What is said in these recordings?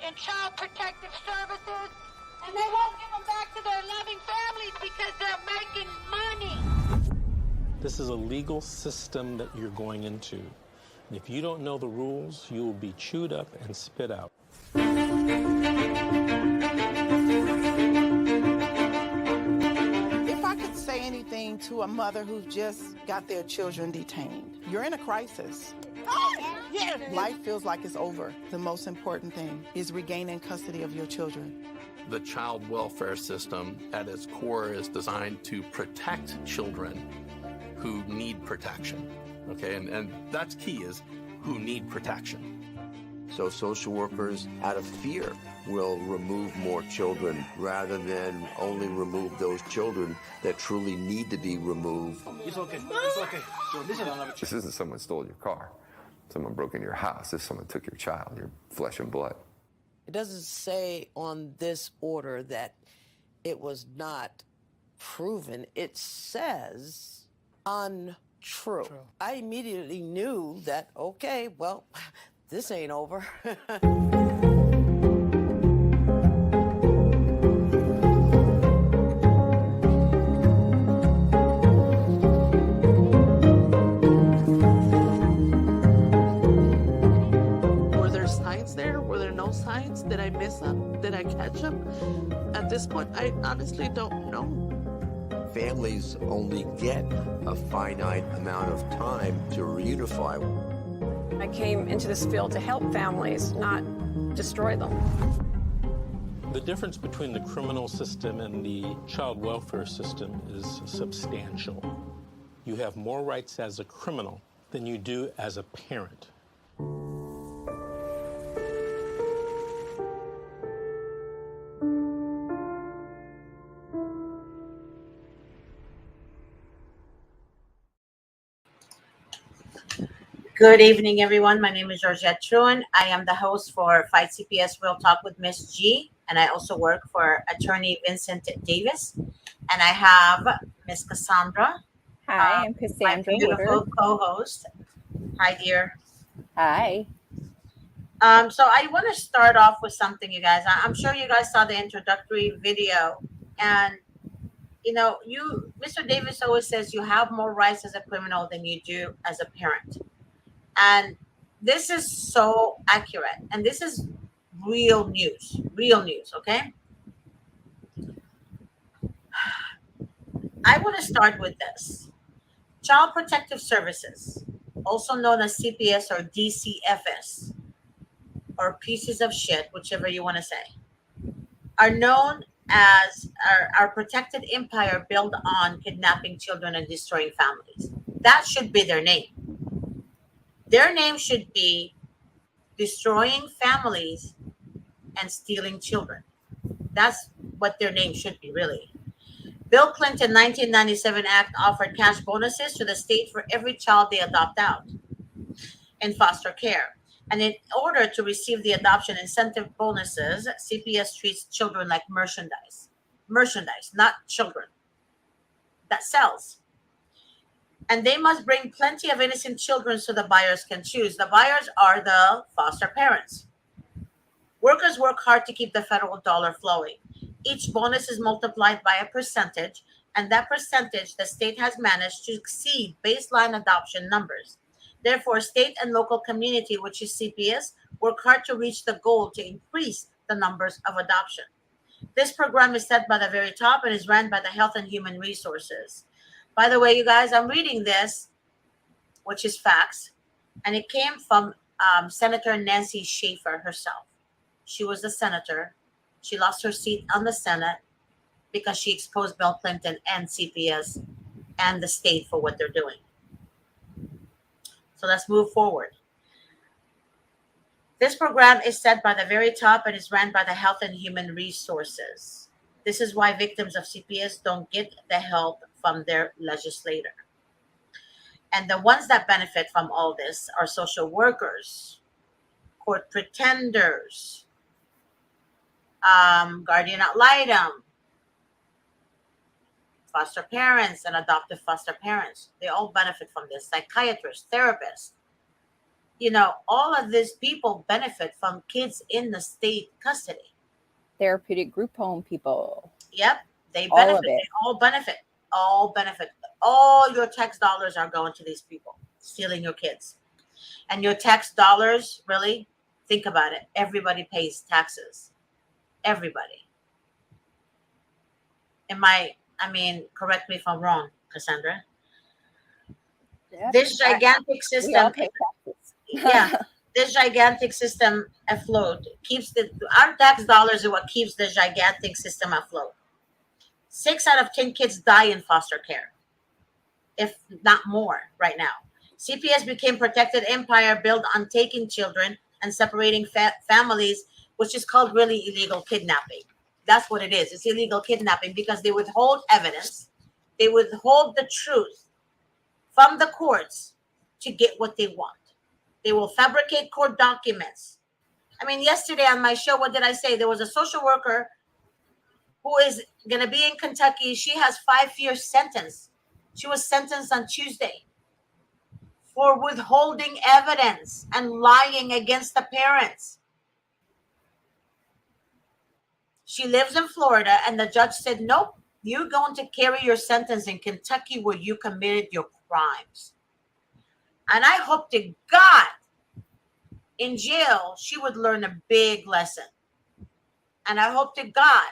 in child protective services, and they won't give them back to their loving families because they're making money. This is a legal system that you're going into. And if you don't know the rules, you will be chewed up and spit out. If I could say anything to a mother who's just got their children detained, you're in a crisis. Yeah. Life feels like it's over. The most important thing is regaining custody of your children. The child welfare system at its core is designed to protect children who need protection. Okay, and that's key, is who need protection. So social workers, out of fear, will remove more children rather than only remove those children that truly need to be removed. It's okay. It's okay. This isn't someone stole your car. Someone broke into your house. This someone took your child, your flesh and blood. It doesn't say on this order that it was not proven. It says untrue. I immediately knew that, okay, well, this ain't over. Were there signs there? Were there no signs? Did I miss them? Did I catch them? At this point, I honestly don't know. Families only get a finite amount of time to reunify. I came into this field to help families, not destroy them. The difference between the criminal system and the child welfare system is substantial. You have more rights as a criminal than you do as a parent. Good evening, everyone. My name is Georgette Truan. I am the host for Fight CPS Real Talk with Miss G, and I also work for attorney Vincent Davis. And I have Miss Cassandra. Hi, I'm Cassandra. My beautiful co-host. Hi, dear. Hi. So I want to start off with something, you guys. I'm sure you guys saw the introductory video, and you know, Mr. Davis always says you have more rights as a criminal than you do as a parent. And this is so accurate. And this is real news, okay? I want to start with this. Child Protective Services, also known as CPS or DCFS, or pieces of shit, whichever you want to say, are known as our protected empire built on kidnapping children and destroying families. That should be their name. Their name should be destroying families and stealing children. That's what their name should be, really. Bill Clinton 1997 Act offered cash bonuses to the state for every child they adopt out in foster care. And in order to receive the adoption incentive bonuses, CPS treats children like merchandise. Merchandise, not children. That sells. And they must bring plenty of innocent children so the buyers can choose. The buyers are the foster parents. Workers work hard to keep the federal dollar flowing. Each bonus is multiplied by a percentage, and that percentage the state has managed to exceed baseline adoption numbers. Therefore, state and local community, which is CPS, work hard to reach the goal to increase the numbers of adoption. This program is set by the very top and is run by the Health and Human Resources. By the way, you guys, I'm reading this, which is facts, and it came from Senator Nancy Schaefer herself. She was a senator. She lost her seat on the Senate because she exposed Bill Clinton and CPS and the state for what they're doing. So let's move forward. This program is set by the very top and is run by the Health and Human Resources. This is why victims of CPS don't get the help from their legislator. And the ones that benefit from all this are social workers, court pretenders, guardian ad litem, foster parents and adoptive foster parents. They all benefit from this. Psychiatrists, therapists. all of these people benefit from kids in the state custody. Therapeutic group home people. Yep, they All benefit. of it. They all benefit. All benefit. All your tax dollars are going to these people stealing your kids. And your tax dollars, really, think about it. Everybody pays taxes. Everybody. Correct me if I'm wrong, Cassandra. Yep. This gigantic We all system, pay taxes. yeah, this gigantic system afloat keeps our tax dollars are what keeps the gigantic system afloat. 6 out of 10 kids die in foster care, if not more, right now. CPS became protected empire built on taking children and separating families, which is called really illegal kidnapping. That's what it is. It's illegal kidnapping because they withhold evidence. They withhold the truth from the courts to get what they want. They will fabricate court documents. Yesterday on my show, what did I say? There was a social worker who is going to be in Kentucky. She has 5-year sentence. She was sentenced on Tuesday for withholding evidence and lying against the parents. She lives in Florida, and the judge said, nope, you're going to carry your sentence in Kentucky where you committed your crimes. And I hope to God in jail she would learn a big lesson. And I hope to God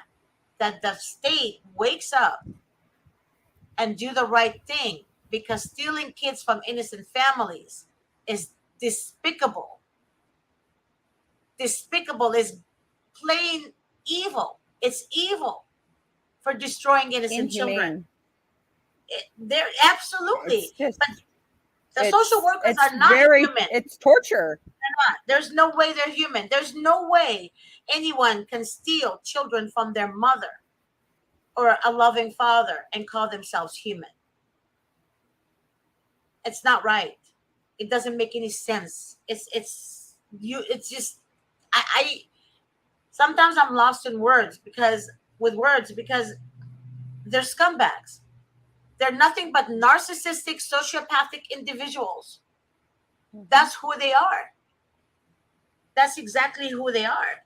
that the state wakes up and do the right thing, because stealing kids from innocent families is despicable. Despicable is plain evil. It's evil for destroying innocent children. They're absolutely. But the social workers are not human. It's torture. They're not. There's no way they're human. There's no way anyone can steal children from their mother or a loving father and call themselves human. It's not right. It doesn't make any sense. It's just I sometimes I'm lost in words because they're scumbags. They're nothing but narcissistic, sociopathic individuals. That's who they are. That's exactly who they are.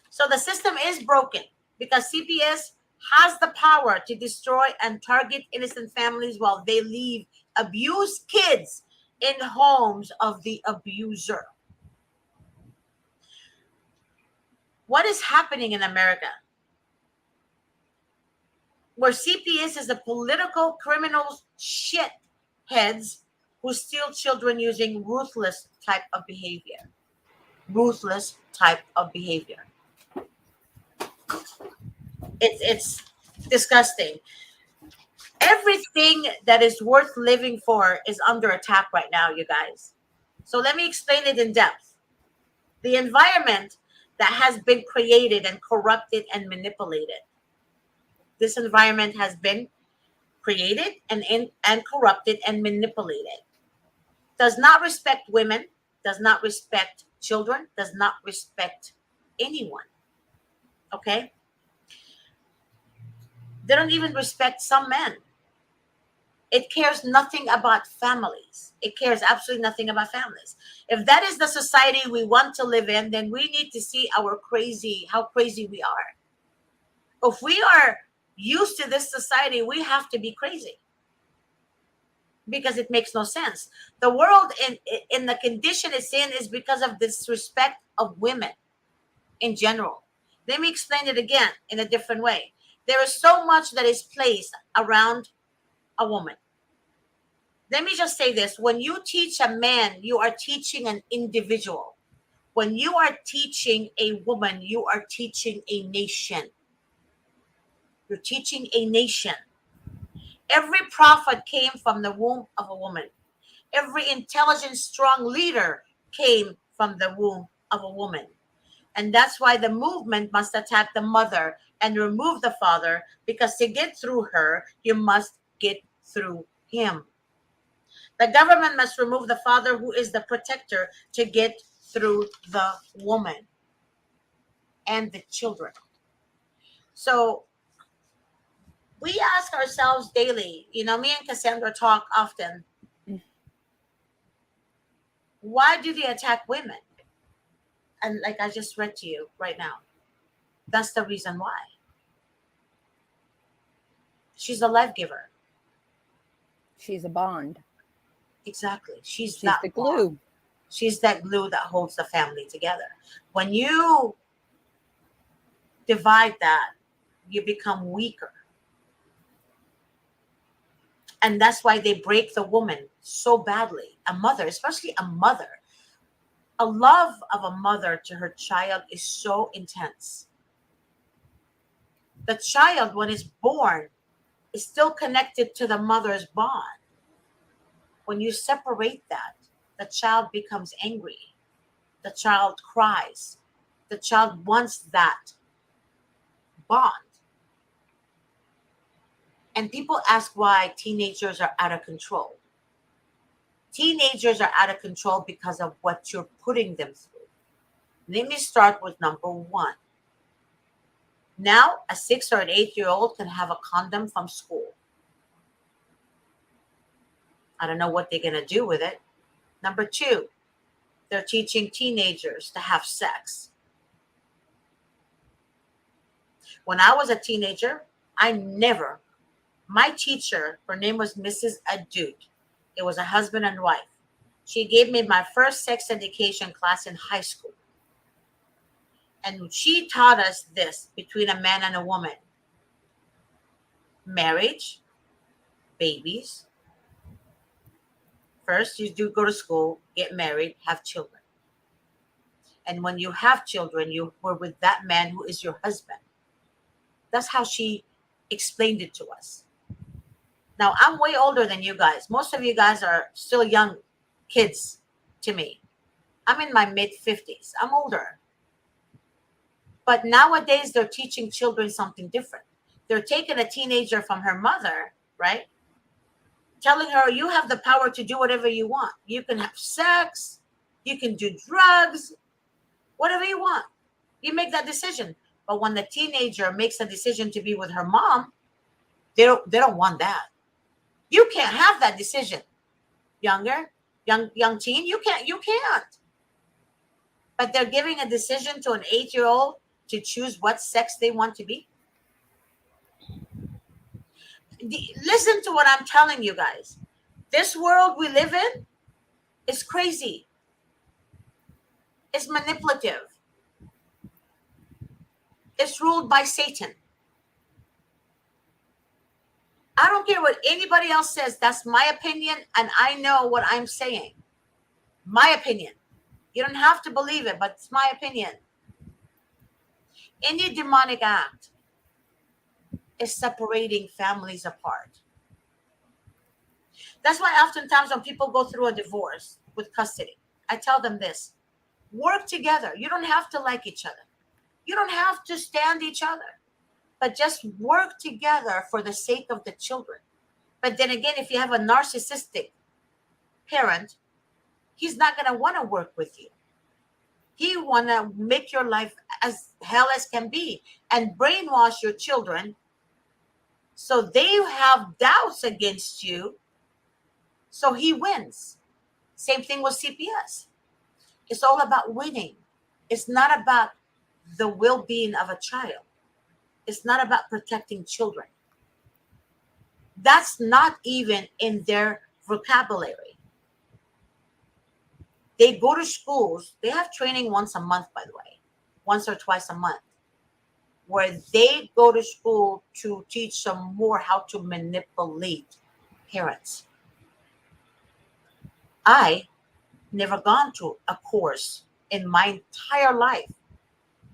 So the system is broken because CPS has the power to destroy and target innocent families while they leave abused kids in homes of the abuser. What is happening in America? Where CPS is a political criminal shitheads who steal children using ruthless type of behavior. Ruthless type of behavior. It's disgusting. Everything that is worth living for is under attack right now, you guys. So let me explain it in depth. The environment that has been created and corrupted and manipulated. This environment has been created and corrupted and manipulated. Does not respect women, does not respect children, does not respect anyone. Okay? They don't even respect some men. It cares nothing about families. It cares absolutely nothing about families. If that is the society we want to live in, then we need to see how crazy we are. If we are used to this society, we have to be crazy because it makes no sense. The world in the condition it's in is because of disrespect of women in general. Let me explain it again in a different way. There is so much that is placed around a woman. Let me just say this. When you teach a man, you are teaching an individual. When you are teaching a woman, you are teaching a nation. You're teaching a nation. Every prophet came from the womb of a woman. Every intelligent, strong leader came from the womb of a woman. And that's why the movement must attack the mother and remove the father, because to get through her, you must get through him. The government must remove the father, who is the protector, to get through the woman and the children. So we ask ourselves daily, me and Cassandra talk often. Why do they attack women? And like I just read to you right now, that's the reason why. She's a life giver. She's a bond. Exactly. She's She's that the bond. glue. She's that glue that holds the family together. When you divide that, you become weaker. And that's why they break the woman so badly. A mother, especially a mother. A love of a mother to her child is so intense. The child, when it's born, is still connected to the mother's bond. When you separate that, the child becomes angry. The child cries. The child wants that bond. And people ask why teenagers are out of control. Teenagers are out of control because of what you're putting them through. Let me start with number one. Now, a 6 or an 8-year-old can have a condom from school. I don't know what they're going to do with it. Number two, they're teaching teenagers to have sex. When I was a teenager, my teacher, her name was Mrs. Adut. It was a husband and wife. She gave me my first sex education class in high school. And she taught us this between a man and a woman. Marriage, babies. First, you do go to school, get married, have children. And when you have children, you were with that man who is your husband. That's how she explained it to us. Now, I'm way older than you guys. Most of you guys are still young kids to me. I'm in my mid-50s. I'm older. But nowadays, they're teaching children something different. They're taking a teenager from her mother, right? Telling her, you have the power to do whatever you want. You can have sex. You can do drugs. Whatever you want. You make that decision. But when the teenager makes a decision to be with her mom, they don't want that. You can't have that decision. Young teen, you can't. But they're giving a decision to an 8-year-old to choose what sex they want to be. Listen to what I'm telling you guys. This world we live in is crazy. It's manipulative. It's ruled by Satan. I don't care what anybody else says. That's my opinion, and I know what I'm saying. My opinion. You don't have to believe it, but it's my opinion. Any demonic act is separating families apart. That's why oftentimes when people go through a divorce with custody, I tell them this: work together. You don't have to like each other. You don't have to stand each other, but just work together for the sake of the children. But then again, if you have a narcissistic parent, he's not going to want to work with you. He want to make your life as hell as can be and brainwash your children so they have doubts against you, so he wins. Same thing with CPS. It's all about winning. It's not about the well-being of a child. It's not about protecting children. That's not even in their vocabulary. They go to schools. They have training once a month, by the way, once or twice a month, where they go to school to teach them more how to manipulate parents. I never gone to a course in my entire life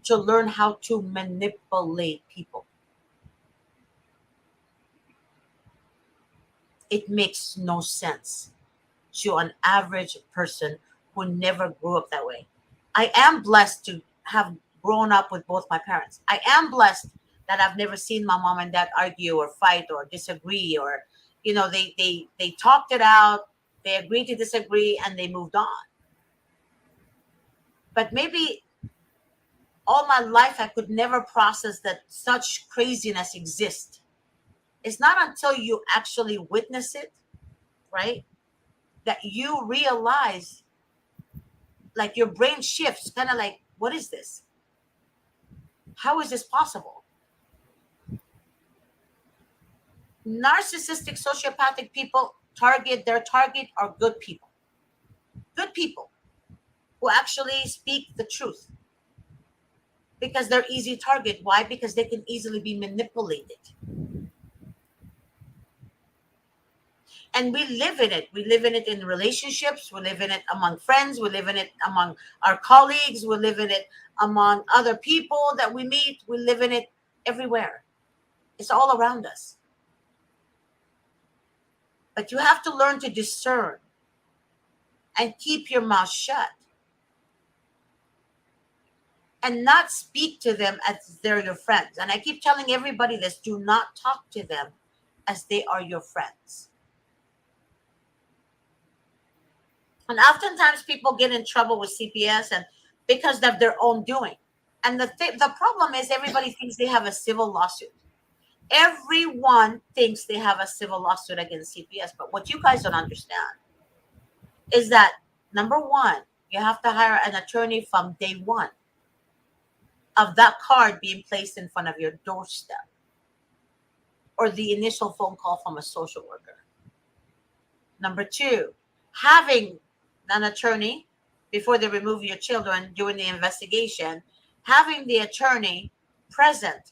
to learn how to manipulate people. It makes no sense to an average person who never grew up that way. I am blessed to have grown up with both my parents. I am blessed that I've never seen my mom and dad argue or fight or disagree, or, they talked it out, they agreed to disagree, and they moved on. But maybe all my life I could never process that such craziness exists. It's not until you actually witness it, right, that you realize like your brain shifts, kind of like, what is this? How is this possible? Narcissistic, sociopathic people their target are good people. Good people who actually speak the truth. Because they're easy target. Why? Because they can easily be manipulated. And we live in it. We live in it in relationships. We live in it among friends. We live in it among our colleagues. We live in it among other people that we meet. We live in it everywhere. It's all around us. But you have to learn to discern and keep your mouth shut. And not speak to them as they're your friends. And I keep telling everybody this, do not talk to them as they are your friends. And oftentimes people get in trouble with CPS and because of their own doing. And the problem is everybody thinks they have a civil lawsuit. Everyone thinks they have a civil lawsuit against CPS. But what you guys don't understand is that, number one, you have to hire an attorney from day one of that card being placed in front of your doorstep, or the initial phone call from a social worker. Number two, having an attorney before they remove your children during the investigation, having the attorney present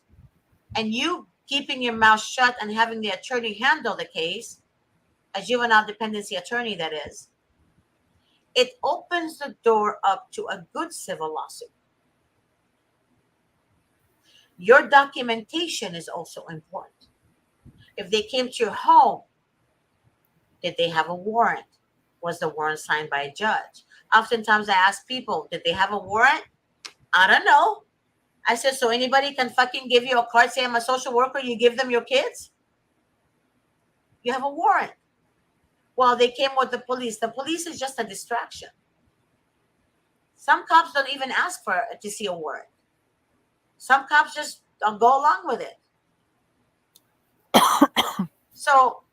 and you keeping your mouth shut and having the attorney handle the case, a juvenile dependency attorney that is, it opens the door up to a good civil lawsuit. Your documentation is also important. If they came to your home, did they have a warrant? Was the warrant signed by a judge? Oftentimes I ask people, did they have a warrant? I don't know. I said, so anybody can fucking give you a card, say I'm a social worker, you give them your kids? You have a warrant. Well, they came with the police. The police is just a distraction. Some cops don't even ask to see a warrant. Some cops just go along with it. So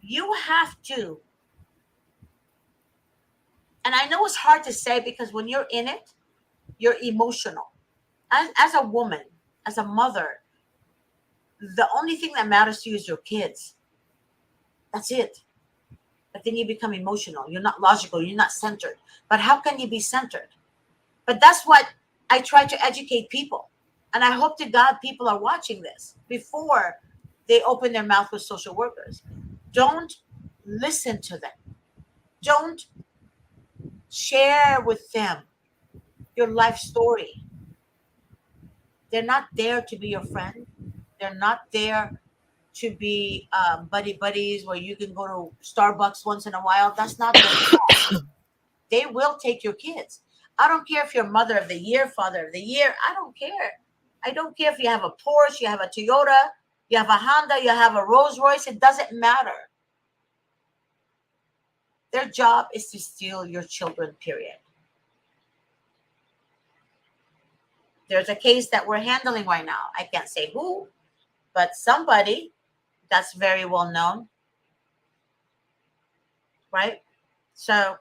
you have to, and I know it's hard to say because when you're in it, you're emotional. As a woman, as a mother, the only thing that matters to you is your kids. That's it. But then you become emotional. You're not logical. You're not centered. But how can you be centered? But that's what I try to educate people. And I hope to God people are watching this before they open their mouth with social workers. Don't listen to them. Don't share with them your life story. They're not there to be your friend. They're not there to be buddies where you can go to Starbucks once in a while. That's not their job. They will take your kids. I don't care if you're mother of the year, father of the year. I don't care. I don't care if you have a Porsche, you have a Toyota, you have a Honda, you have a Rolls Royce. It doesn't matter. Their job is to steal your children, period. There's a case that we're handling right now. I can't say who, but somebody that's very well known, right? So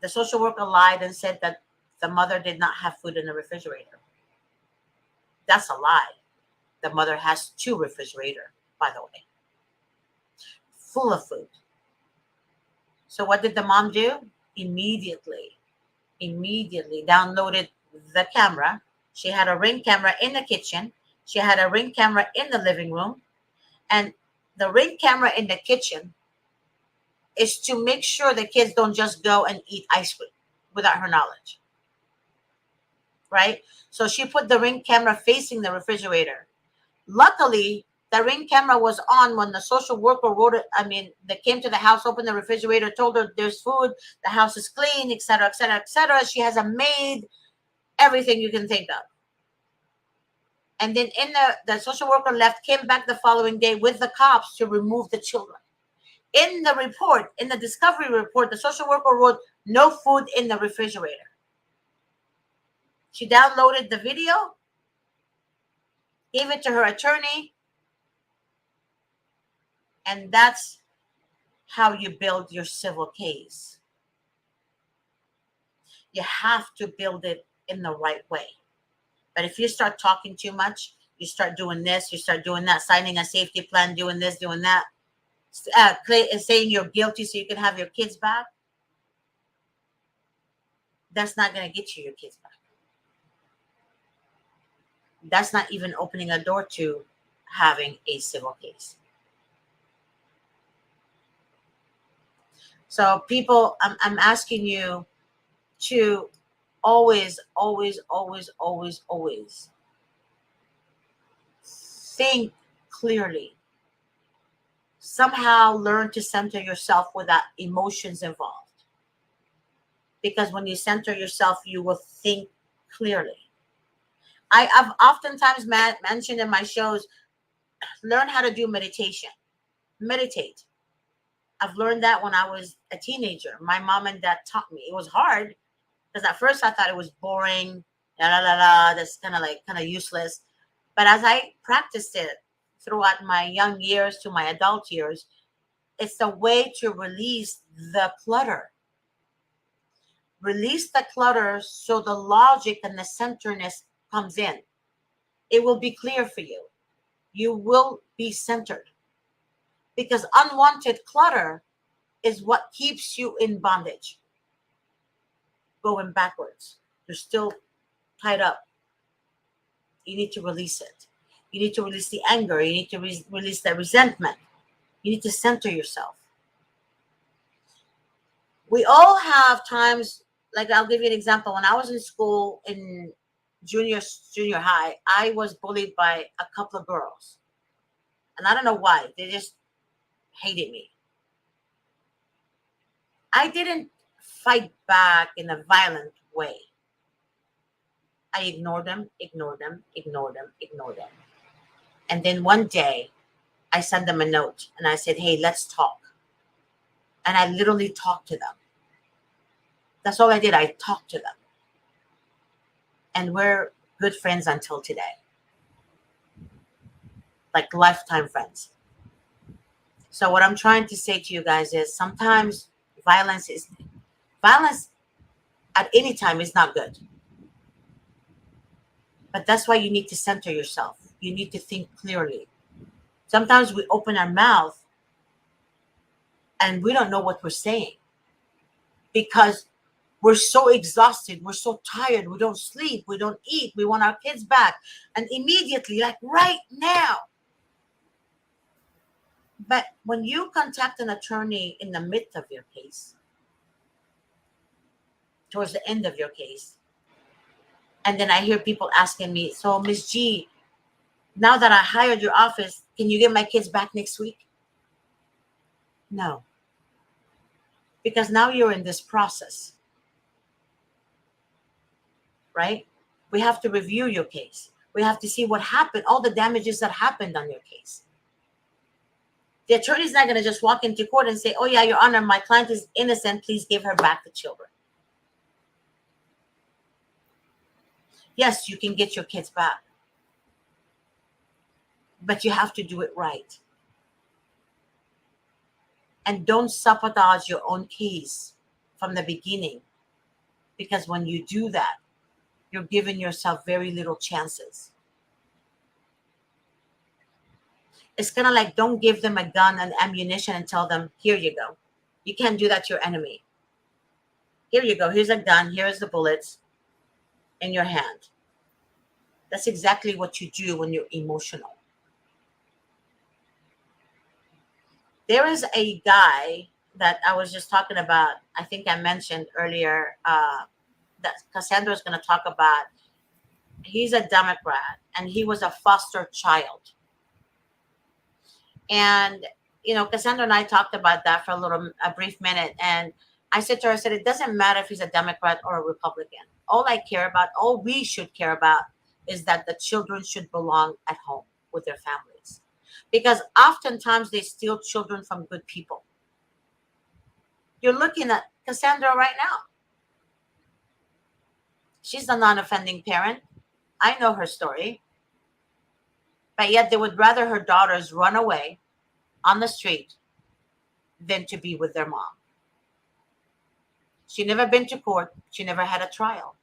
the social worker lied and said that the mother did not have food in the refrigerator. That's a lie. The mother has 2 refrigerators, by the way, full of food. So what did the mom do? Immediately downloaded the camera. She had a Ring camera in the kitchen. She had a Ring camera in the living room. And the Ring camera in the kitchen is to make sure the kids don't just go and eat ice cream without her knowledge. Right? So she put the Ring camera facing the refrigerator. Luckily, the Ring camera was on when the social worker they came to the house, opened the refrigerator, told her there's food, the house is clean, etc., etc., etc. She has a maid, everything you can think of. And then the social worker left, came back the following day with the cops to remove the children. In the report, in the discovery report, the social worker wrote, no food in the refrigerator. She downloaded the video, gave it to her attorney, and that's how you build your civil case. You have to build it in the right way. But if you start talking too much, you start doing this, you start doing that, signing a safety plan, doing this, doing that, saying you're guilty so you can have your kids back, that's not going to get you your kids back. That's not even opening a door to having a civil case. So people, I'm asking you to always, always, always, always, always think clearly. Somehow learn to center yourself without emotions involved. Because when you center yourself, you will think clearly. I've oftentimes mentioned in my shows, learn how to do meditation. Meditate. I've learned that when I was a teenager. My mom and dad taught me. It was hard because at first I thought it was boring, that's kind of useless. But as I practiced it throughout my young years to my adult years, it's a way to release the clutter. Release the clutter so the logic and the centeredness comes in. It will be clear for you. You will be centered. Because unwanted clutter is what keeps you in bondage. Going backwards. You're still tied up. You need to release it. You need to release the anger. You need to release the resentment. You need to center yourself. We all have times, like I'll give you an example. When I was in school in junior high, I was bullied by a couple of girls. And I don't know why. They just hated me. I didn't fight back in a violent way. I ignored them. And then one day, I sent them a note and I said, hey, let's talk. And I literally talked to them. That's all I did. I talked to them. And we're good friends until today. Like lifetime friends. So what I'm trying to say to you guys is sometimes violence at any time is not good. But that's why you need to center yourself. You need to think clearly. Sometimes we open our mouth and we don't know what we're saying because we're so exhausted. We're so tired. We don't sleep. We don't eat. We want our kids back. And immediately, like right now. But when you contact an attorney in the midst of your case, towards the end of your case, and then I hear people asking me, so Ms. G, now that I hired your office, can you get my kids back next week? No. Because now you're in this process. Right? We have to review your case. We have to see what happened, all the damages that happened on your case. The attorney's not going to just walk into court and say, oh, yeah, Your Honor, my client is innocent. Please give her back the children. Yes, you can get your kids back. But you have to do it right. And don't sabotage your own case from the beginning. Because when you do that, you're giving yourself very little chances. It's kind of like don't give them a gun and ammunition and tell them, here you go. You can't do that to your enemy. Here you go. Here's a gun. Here's the bullets in your hand. That's exactly what you do when you're emotional. There is a guy that I was just talking about. I think I mentioned earlier that Cassandra is going to talk about. He's a Democrat and he was a foster child. And, Cassandra and I talked about that for a brief minute. And I said to her, it doesn't matter if he's a Democrat or a Republican. All we should care about is that the children should belong at home with their families. Because oftentimes they steal children from good people. You're looking at Cassandra right now. She's a non-offending parent. I know her story. But yet they would rather her daughters run away on the street than to be with their mom. She never been to court. She never had a trial.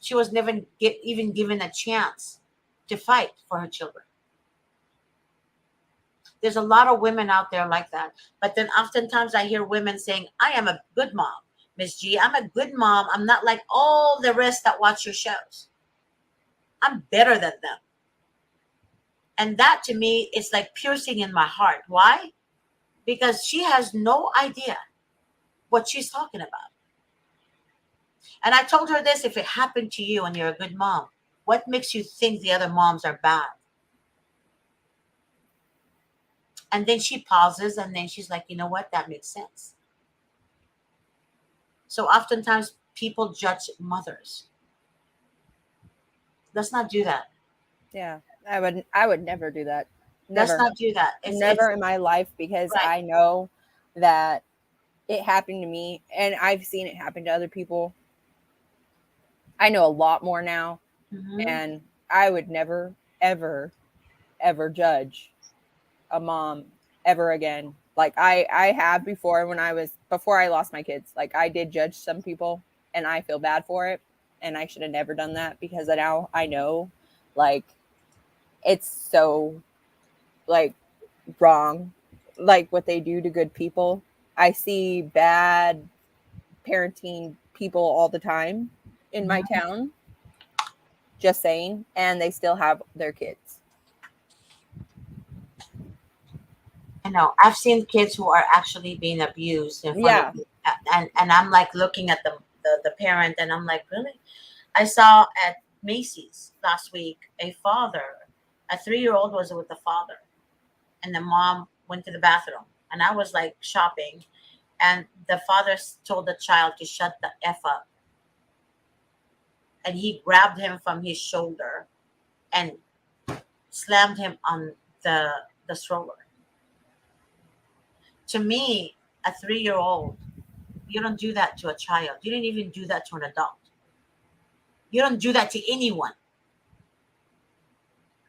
She was never even given a chance to fight for her children. There's a lot of women out there like that. But then oftentimes I hear women saying, I am a good mom. Miss G, I'm a good mom. I'm not like all the rest that watch your shows. I'm better than them. And that to me is like piercing in my heart. Why? Because she has no idea what she's talking about. And I told her this, if it happened to you and you're a good mom, what makes you think the other moms are bad? And then she pauses and then she's like, you know what? That makes sense. So oftentimes people judge mothers. Let's not do that. Yeah, I would never do that. Never. Let's not do that. Never in my life, because right. I know that it happened to me and I've seen it happen to other people. I know a lot more now, and I would never, ever, ever judge a mom ever again. Like I have before, before I lost my kids. Like, I did judge some people and I feel bad for it, and I should have never done that, because now I know, like, it's so, like, wrong, like what they do to good people. I see bad parenting people all the time in my town, just saying, and they still have their kids. I know. I've seen kids who are actually being abused in front of me. And I'm like looking at the parent, and I'm like, really? I saw at Macy's last week a 3-year-old was with the father, and the mom went to the bathroom, and I was like shopping, and the father told the child to shut the F up, and he grabbed him from his shoulder and slammed him on the stroller. To me, a 3-year-old, you don't do that to a child. You didn't even do that to an adult. You don't do that to anyone.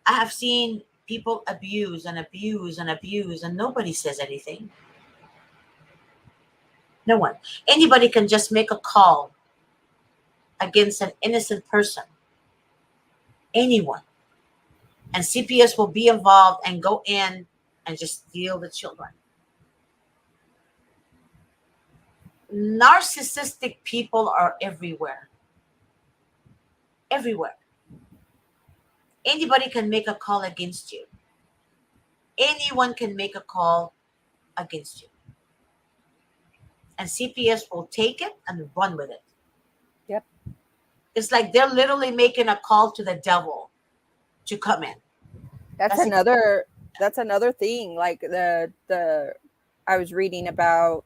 I have seen people abuse and abuse and abuse, and nobody says anything. No one. Anybody can just make a call against an innocent person. Anyone. And CPS will be involved and go in and just deal with children. Narcissistic people are everywhere. Everywhere. Anybody can make a call against you. Anyone can make a call against you. And CPS will take it and run with it. Yep. It's like they're literally making a call to the devil to come in. That's another thing. Like I was reading about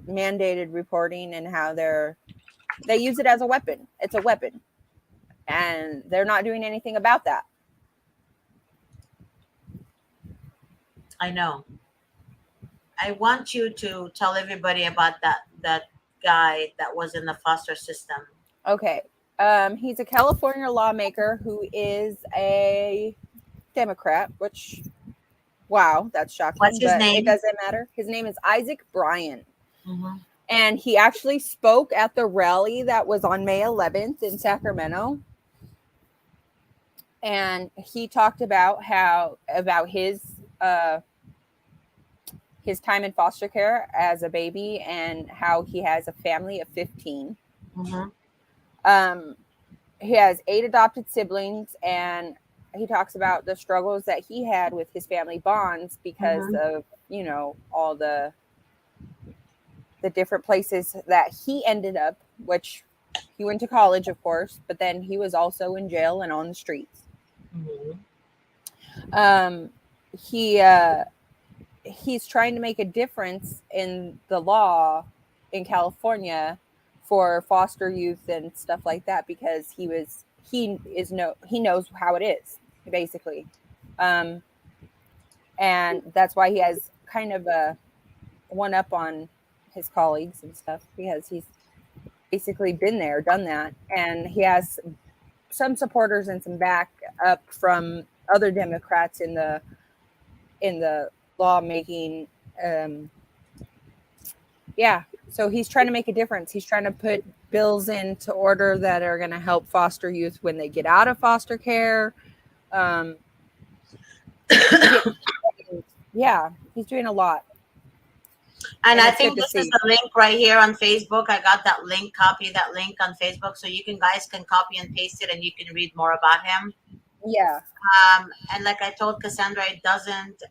mandated reporting and how they use it as a weapon. It's a weapon. And they're not doing anything about that. I know. I want you to tell everybody about that guy that was in the foster system. Okay. He's a California lawmaker who is a Democrat, which, wow, that's shocking. What's his name? It doesn't matter. His name is Isaac Bryan. And he actually spoke at the rally that was on May 11th in Sacramento. And he talked about his time in foster care as a baby, and how he has a family of 15. He has 8 adopted siblings, and he talks about the struggles that he had with his family bonds because of, all the different places that he ended up, which he went to college, of course, but then he was also in jail and on the streets. He's trying to make a difference in the law in California for foster youth and stuff like that, because he knows how it is, basically. And that's why he has kind of a one up on his colleagues and stuff, because he's basically been there, done that. And he has some supporters and some back up from other Democrats in the lawmaking. So he's trying to make a difference. He's trying to put bills into order that are going to help foster youth when they get out of foster care. Yeah, he's doing a lot. And I think this is the link right here on Facebook. I got that link, copy that link on Facebook. So you guys can copy and paste it and you can read more about him. Yeah. And like I told Cassandra, it doesn't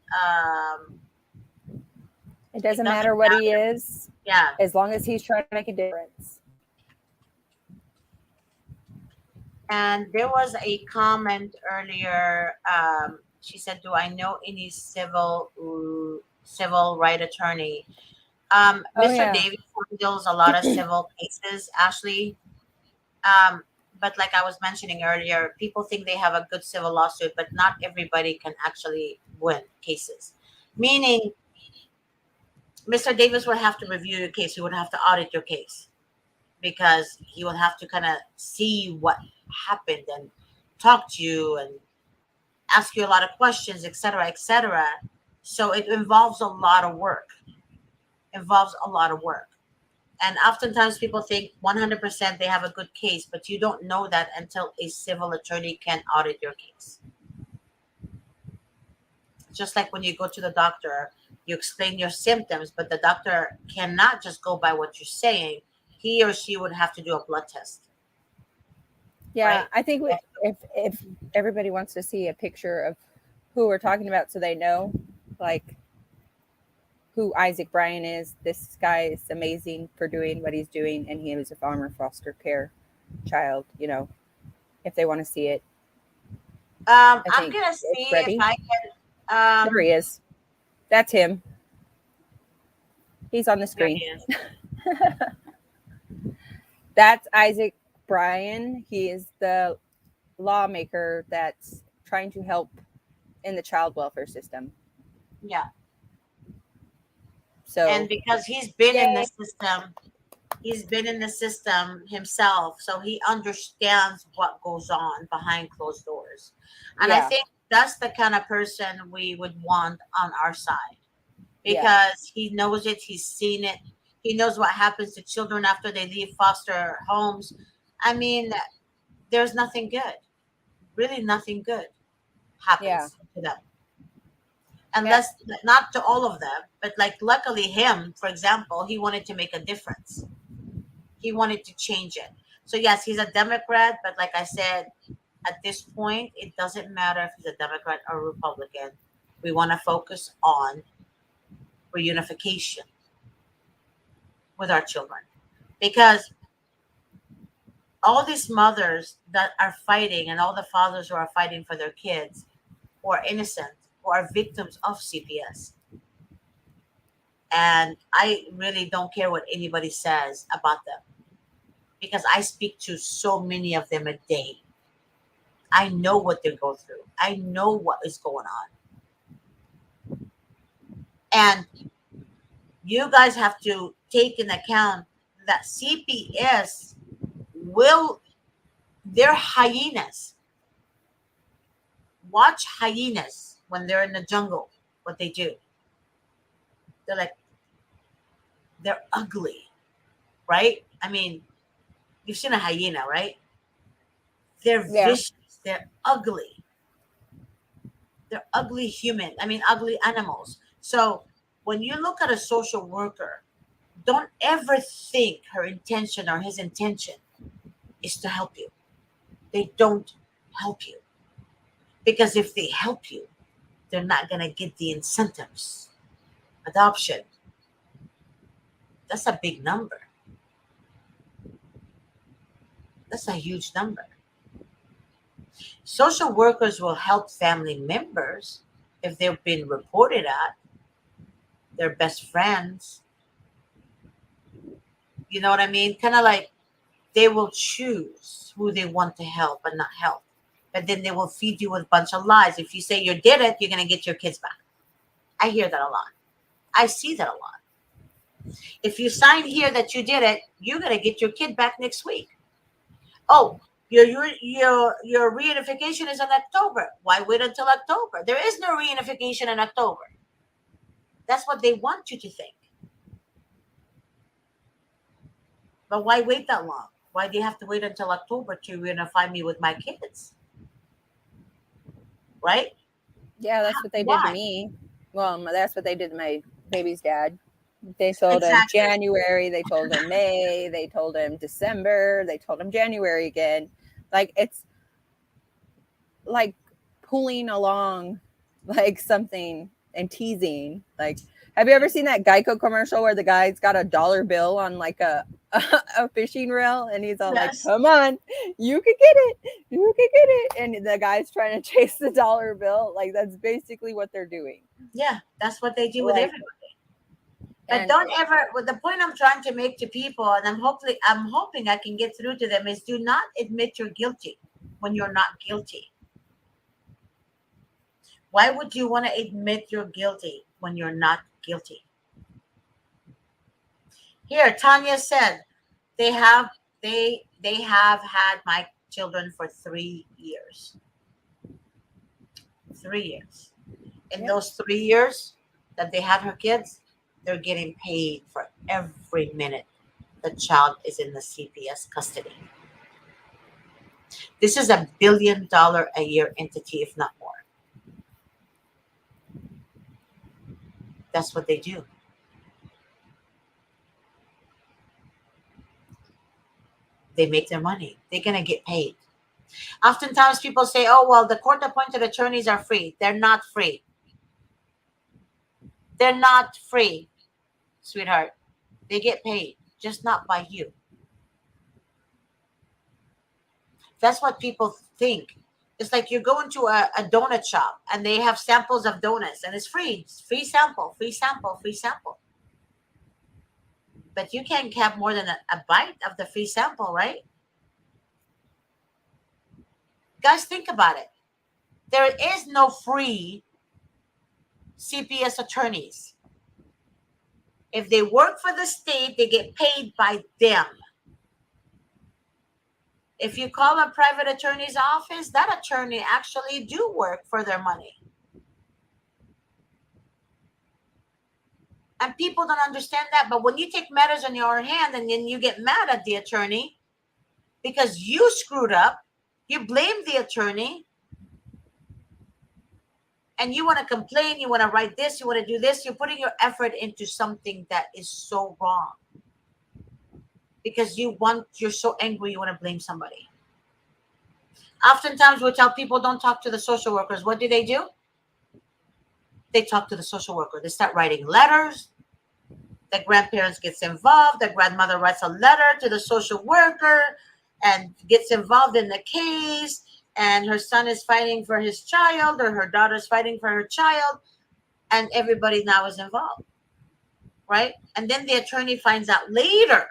matter what he is. Yeah. As long as he's trying to make a difference. And there was a comment earlier. She said, "Do I know any civil right attorney?" Mr. Davis handles a lot of civil cases, Ashley. But like I was mentioning earlier, people think they have a good civil lawsuit, but not everybody can actually win cases. Meaning, Mr. Davis would have to review your case. He would have to audit your case because he will have to kind of see what happened and talk to you and ask you a lot of questions, etc., etc. So it involves a lot of work. And oftentimes people think 100% they have a good case, but you don't know that until a civil attorney can audit your case. Just like when you go to the doctor, you explain your symptoms, but the doctor cannot just go by what you're saying. He or she would have to do a blood test. Yeah, right? I think if everybody wants to see a picture of who we're talking about so they know, like, who Isaac Bryan is, this guy is amazing for doing what he's doing, and he was a former foster care child, you know, if they want to see it. I'm going to see if I can... there he is. That's him. He's on the screen. That's Isaac Bryan. He is the lawmaker that's trying to help in the child welfare system. Yeah. So, and because he's been in the system himself, so he understands what goes on behind closed doors. And I think that's the kind of person we would want on our side, because he knows it, he's seen it, he knows what happens to children after they leave foster homes. I mean, there's nothing good, really nothing good happens to them. Unless, not to all of them, but like luckily him, for example, he wanted to make a difference. He wanted to change it. So yes, he's a Democrat, but like I said, at this point, it doesn't matter if he's a Democrat or Republican. We want to focus on reunification with our children, because all these mothers that are fighting and all the fathers who are fighting for their kids who are innocent, who are victims of CPS. And I really don't care what anybody says about them, because I speak to so many of them a day. I know what they go through. I know what is going on. And you guys have to take into account that CPS they're hyenas. Watch hyenas when they're in the jungle, what they do. They're ugly, right? I mean, you've seen a hyena, right? They're vicious. They're ugly. They're ugly human. I mean, ugly animals. So when you look at a social worker, don't ever think her intention or his intention is to help you. They don't help you. Because if they help you, they're not going to get the incentives. Adoption. That's a big number. That's a huge number. Social workers will help family members if they've been reported at, their best friends. You know what I mean? Kind of like they will choose who they want to help and not help. But then they will feed you with a bunch of lies. If you say you did it, you're going to get your kids back. I hear that a lot. I see that a lot. If you sign here that you did it, you're going to get your kid back next week. Oh, your reunification is in October. Why wait until October? There is no reunification in October. That's what they want you to think. But why wait that long? Why do you have to wait until October to unify me with my kids? Right? Yeah, that's what they did to Why? me. Well, that's what they did to my baby's dad. They told him Exactly. January, they told him May, they told him December, they told him January again. Like, it's like pulling along like something and teasing. Like, have you ever seen that Geico commercial where the guy's got a dollar bill on like a fishing reel and he's all like, Yes. come on, you can get it, you can get it, and the guy's trying to chase the dollar bill. Like, that's basically what they're doing. Yeah, that's what they do with Like, everybody. But and don't ever. Well, the point I'm trying to make to people, and I'm hoping I can get through to them, is do not admit you're guilty when you're not guilty. Why would you want to admit you're guilty when you're not guilty? Here, Tanya said they have had my children for 3 years. 3 years. In those 3 years that they had her kids, they're getting paid for every minute the child is in the CPS custody. This is $1 billion a year entity, if not more. That's what they do. They make their money. They're going to get paid. Oftentimes people say, oh, well, the court-appointed attorneys are free. They're not free. They're not free, sweetheart. They get paid, just not by you. That's what people think. It's like you're going to a donut shop and they have samples of donuts and it's free. It's free sample, free sample, free sample. But you can't have more than a bite of the free sample, right? Guys, think about it. There is no free CPS attorneys. If they work for the state, they get paid by them. If you call a private attorney's office, that attorney actually do work for their money. And people don't understand that. But when you take matters in your hand and then you get mad at the attorney because you screwed up, you blame the attorney, and you want to complain, you want to write this, you want to do this, you're putting your effort into something that is so wrong. Because you're so angry, you want to blame somebody. Oftentimes we tell people don't talk to the social workers. What do? They talk to the social worker. They start writing letters. The grandparents gets involved. The grandmother writes a letter to the social worker and gets involved in the case. And her son is fighting for his child or her daughter's fighting for her child. And everybody now is involved. Right? And then the attorney finds out later,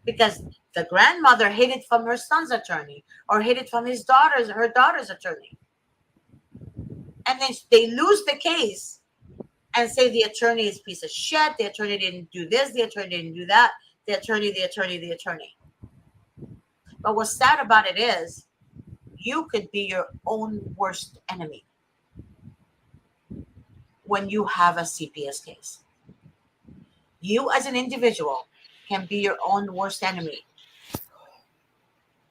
because the grandmother hid it from her son's attorney or hid it from her daughter's attorney. And then they lose the case and say the attorney is a piece of shit. The attorney didn't do this. The attorney didn't do that. The attorney. But what's sad about it is you could be your own worst enemy when you have a CPS case. You as an individual can be your own worst enemy.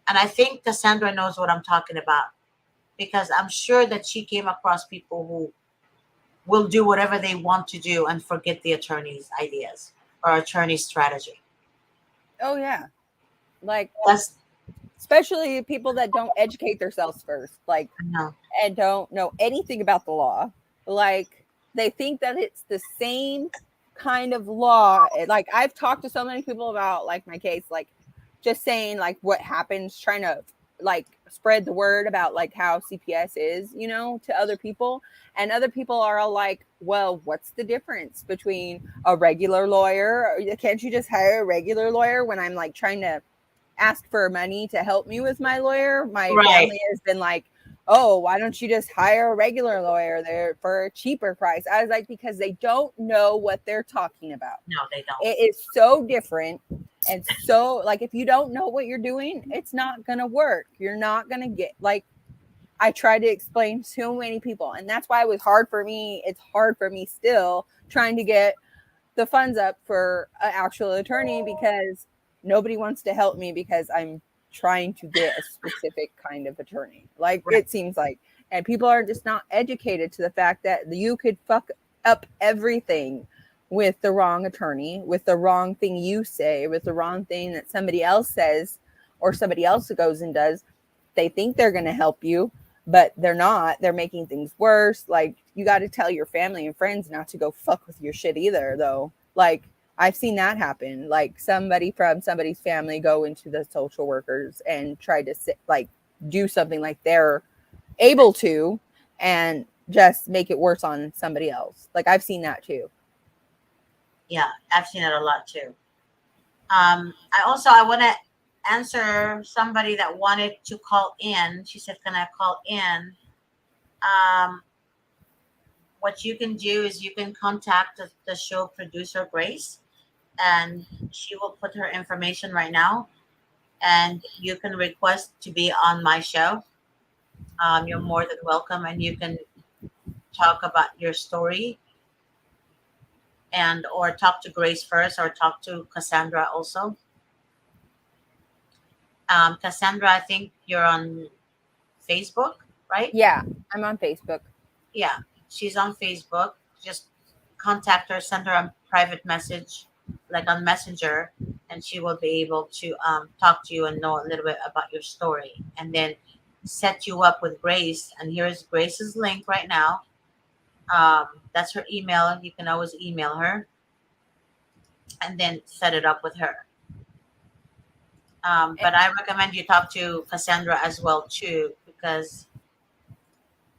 And I think Cassandra knows what I'm talking about, because I'm sure that she came across people who will do whatever they want to do and forget the attorney's ideas or attorney's strategy. oh yeah, like That's especially people that don't educate themselves first, like, no. and don't know anything about the law. Like, they think that it's the same kind of law. Like, I've talked to so many people about like my case, like just saying like what happens, trying to like spread the word about like how CPS is, you know, to other people. And other people are all like, well, what's the difference between a regular lawyer? Can't you just hire a regular lawyer? When I'm like trying to ask for money to help me with my lawyer, my family has been like, oh, why don't you just hire a regular lawyer there for a cheaper price? I was like, because they don't know what they're talking about. No, they don't. It is so different. And so, like, if you don't know what you're doing, it's not going to work. You're not going to get, like, I tried to explain to so many people. And that's why it was hard for me. It's hard for me still trying to get the funds up for an actual attorney because nobody wants to help me because I'm trying to get a specific kind of attorney. Like it seems like, and people are just not educated to the fact that you could fuck up everything with the wrong attorney, with the wrong thing you say, with the wrong thing that somebody else says or somebody else goes and does. They think they're going to help you, but they're not. They're making things worse. Like you got to tell your family and friends not to go fuck with your shit either, though. Like I've seen that happen. Like somebody from somebody's family go into the social workers and try to like do something like they're able to and just make it worse on somebody else. Like I've seen that too. Yeah, I've seen it a lot too. I want to answer somebody that wanted to call in. She said, "Can I call in?" What you can do is you can contact the show producer Grace, and she will put her information right now, and you can request to be on my show. You're more than welcome, and you can talk about your story, and or talk to Grace first, or talk to Cassandra also. Cassandra, I think you're on Facebook, right? Yeah, I'm on Facebook. Yeah, she's on Facebook. Just contact her, send her a private message, like on Messenger, and she will be able to talk to you and know a little bit about your story, and then set you up with Grace. And here's Grace's link right now. That's her email. You can always email her, and then set it up with her. But I recommend you talk to Cassandra as well too, because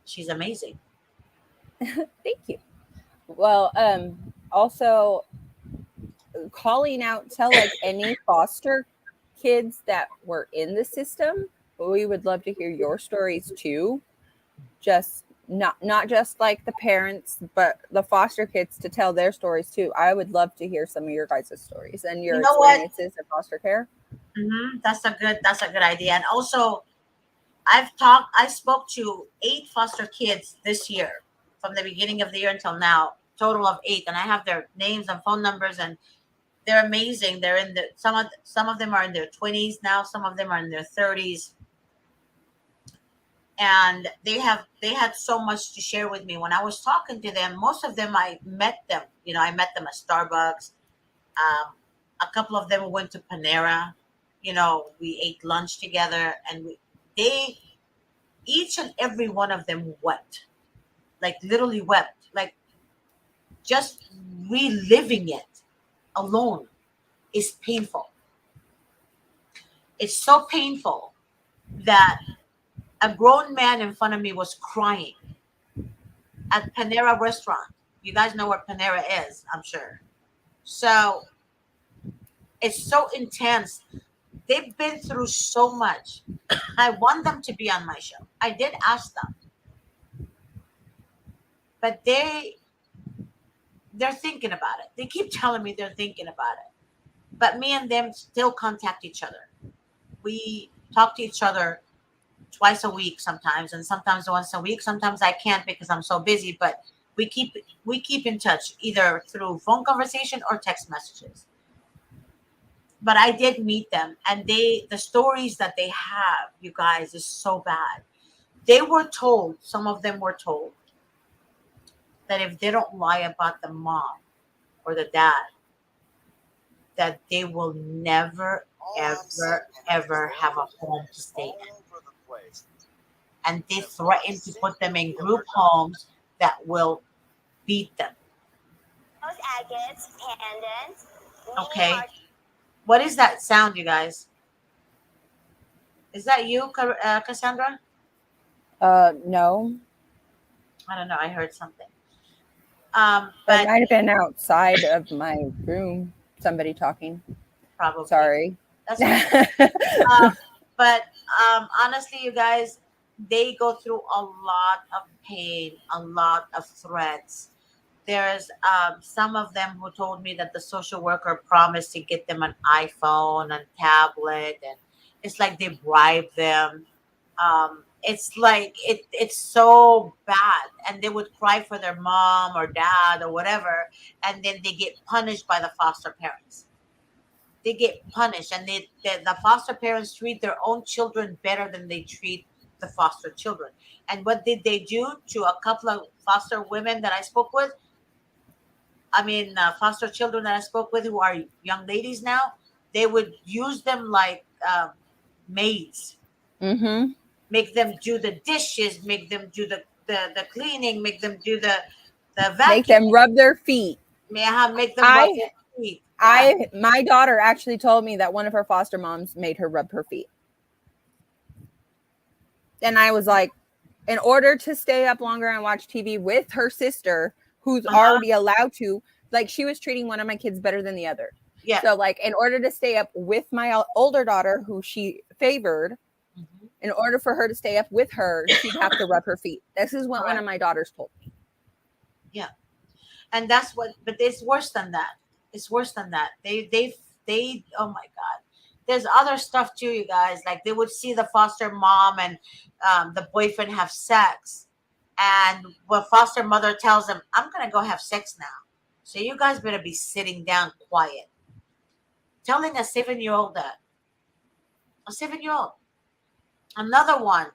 she's amazing. Thank you. Well, also calling out to like any foster kids that were in the system. We would love to hear your stories too. Just not just like the parents, but the foster kids to tell their stories too. I would love to hear some of your guys' stories and your experiences in foster care. Mm-hmm. That's a good idea. And also, I spoke to 8 foster kids this year, from the beginning of the year until now, total of 8, and I have their names and phone numbers, and they're amazing. They're in the some of them are in their 20s now, some of them are in their 30s, and they had so much to share with me. When I was talking to them, most of them I met them. I met them at Starbucks. A couple of them went to Panera. We ate lunch together, and they each and every one of them wept, like literally wept, like just reliving it alone is painful. It's so painful that a grown man in front of me was crying at Panera restaurant. You guys know where Panera is, I'm sure. So it's so intense. They've been through so much. I want them to be on my show. I did ask them, but they're thinking about it. They keep telling me they're thinking about it. But me and them still contact each other. We talk to each other twice a week sometimes, and sometimes once a week. Sometimes I can't because I'm so busy, but we keep in touch either through phone conversation or text messages. But I did meet them, and the stories that they have, you guys, is so bad. Some of them were told that if they don't lie about the mom or the dad, that they will never, ever have a home to stay in. And they threaten to put them in group homes that will beat them. Okay. What is that sound, you guys? Is that you, Cassandra? No. I don't know. I heard something. It might have been outside of my room. Somebody talking. Probably. Sorry. That's okay. But honestly, you guys, they go through a lot of pain, a lot of threats. There's some of them who told me that the social worker promised to get them an iPhone and tablet, and it's like they bribe them. it's like it's so bad, and they would cry for their mom or dad or whatever, and then they get punished by the foster parents. They get punished, and the foster parents treat their own children better than they treat the foster children. And what did they do to a couple of foster women that I spoke with? I mean, foster children that I spoke with who are young ladies now, they would use them like maids. Mm-hmm. Make them do the dishes, make them do the cleaning, make them do the Make vacuum. them rub their feet. Make them rub their feet. My daughter actually told me that one of her foster moms made her rub her feet. And I was like, in order to stay up longer and watch TV with her sister, who's already allowed to, like, she was treating one of my kids better than the other. Yeah. So, like, in order to stay up with my older daughter, who she favored, in order for her to stay up with her, she'd have to rub her feet. This is what one of my daughters told me. Yeah. And that's what, but it's worse than that. It's worse than that. They, oh my God. There's other stuff too, you guys. Like, they would see the foster mom and the boyfriend have sex. And what foster mother tells them, I'm going to go have sex now. So you guys better be sitting down quiet. Telling a 7-year-old that. A 7-year-old. Another one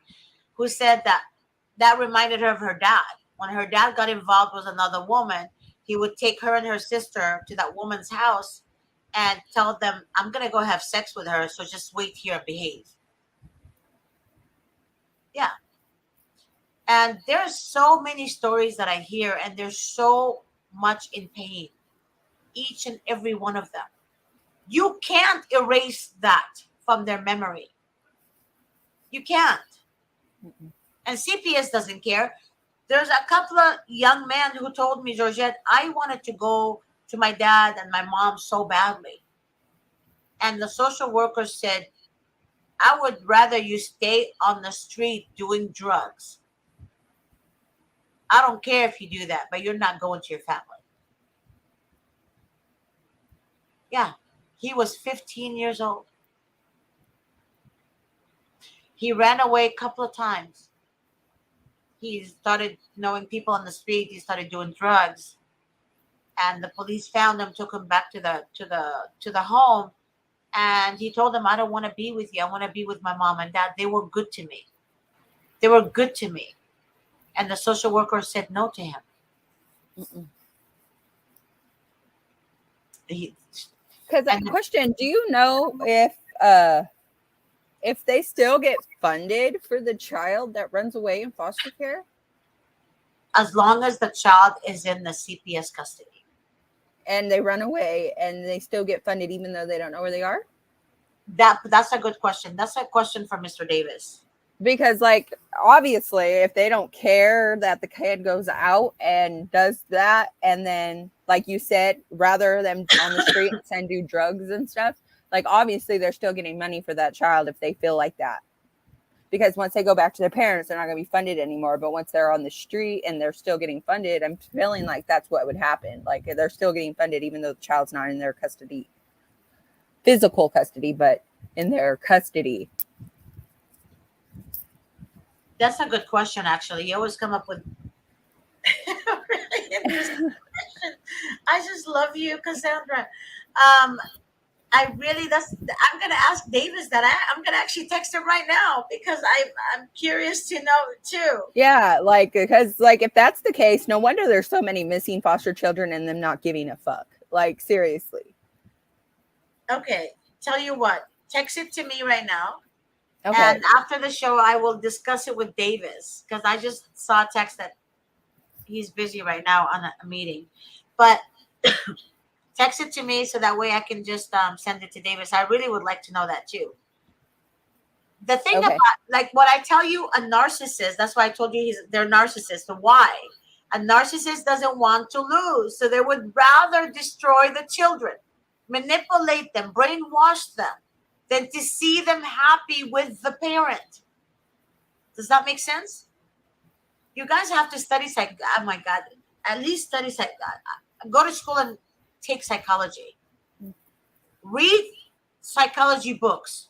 who said that reminded her of her dad. When her dad got involved with another woman, he would take her and her sister to that woman's house and tell them, I'm going to go have sex with her, so just wait here and behave. Yeah. And there's so many stories that I hear, and there's so much in pain. Each and every one of them. You can't erase that from their memory. You can't. And CPS doesn't care. There's a couple of young men who told me, Georgette, I wanted to go to my dad and my mom so badly. And the social worker said, I would rather you stay on the street doing drugs. I don't care if you do that, but you're not going to your family. Yeah, he was 15 years old. He ran away a couple of times. He started knowing people on the street. He started doing drugs, and the police found him, took him back to the home, and he told them, "I don't want to be with you. I want to be with my mom and dad. They were good to me. They were good to me." And the social worker said no to him. Because question, do you know if they still get funded for the child that runs away in foster care? As long as the child is in the CPS custody. And they run away and they still get funded even though they don't know where they are? That's a good question. That's a question for Mr. Davis. Because, like, obviously, if they don't care that the kid goes out and does that, and then, like you said, rather than on the streets and do drugs and stuff, like, obviously, they're still getting money for that child if they feel like that. Because once they go back to their parents, they're not going to be funded anymore. But once they're on the street and they're still getting funded, I'm feeling like that's what would happen. Like, they're still getting funded even though the child's not in their custody, physical custody, but in their custody. That's a good question, actually. You always come up with really interesting questions. I just love you, Cassandra. I'm gonna ask Davis that. I'm gonna actually text him right now because I'm curious to know too. Yeah, like, because, like, if that's the case, no wonder there's so many missing foster children and them not giving a fuck. Like, seriously. Okay, tell you what, text it to me right now. Okay. And after the show, I will discuss it with Davis because I just saw a text that he's busy right now on a meeting. But text it to me so that way I can just send it to Davis. I really would like to know that too. The thing about, like, what I tell you, a narcissist, that's why I told you they're narcissists. Why? A narcissist doesn't want to lose. So they would rather destroy the children, manipulate them, brainwash them, than to see them happy with the parent. Does that make sense? You guys have to study oh my God, at least study go to school and take psychology. Read psychology books.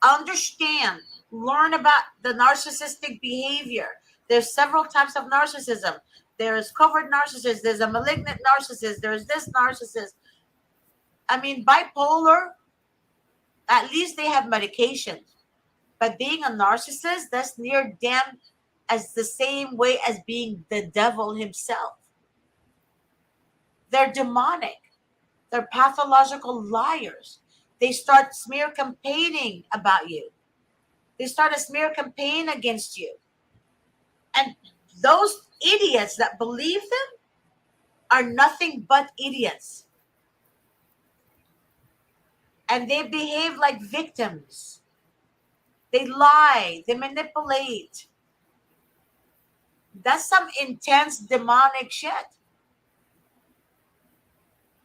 Understand Learn about the narcissistic behavior. There's several types of narcissism. There's covert narcissist. There's a malignant narcissist. There's this narcissist. I mean, bipolar, at least they have medication. But being a narcissist, that's near damn as the same way as being the devil himself. They're demonic. They're pathological liars. They start smear campaigning about you. They start a smear campaign against you. And those idiots that believe them are nothing but idiots. And they behave like victims. They lie. They manipulate. That's some intense demonic shit.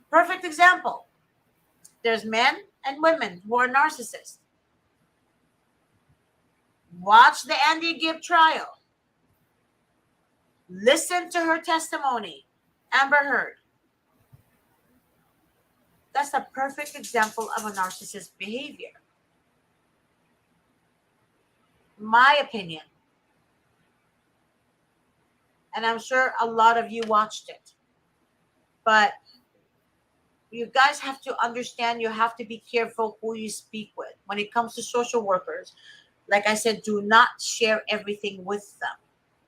Perfect example. There's men and women who are narcissists. Watch the Andy Gibb trial. Listen to her testimony. Amber Heard. That's a perfect example of a narcissist behavior. My opinion. And I'm sure a lot of you watched it. But you guys have to understand, you have to be careful who you speak with. When it comes to social workers, like I said, do not share everything with them.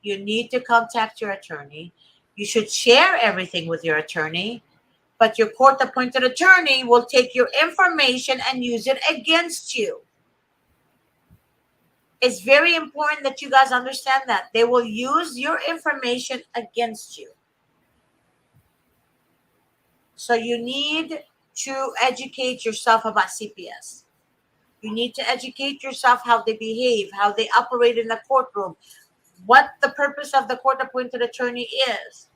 You need to contact your attorney. You should share everything with your attorney, but your court-appointed attorney will take your information and use it against you. It's very important that you guys understand that. They will use your information against you. So you need to educate yourself about CPS. You need to educate yourself how they behave, how they operate in the courtroom, what the purpose of the court-appointed attorney is.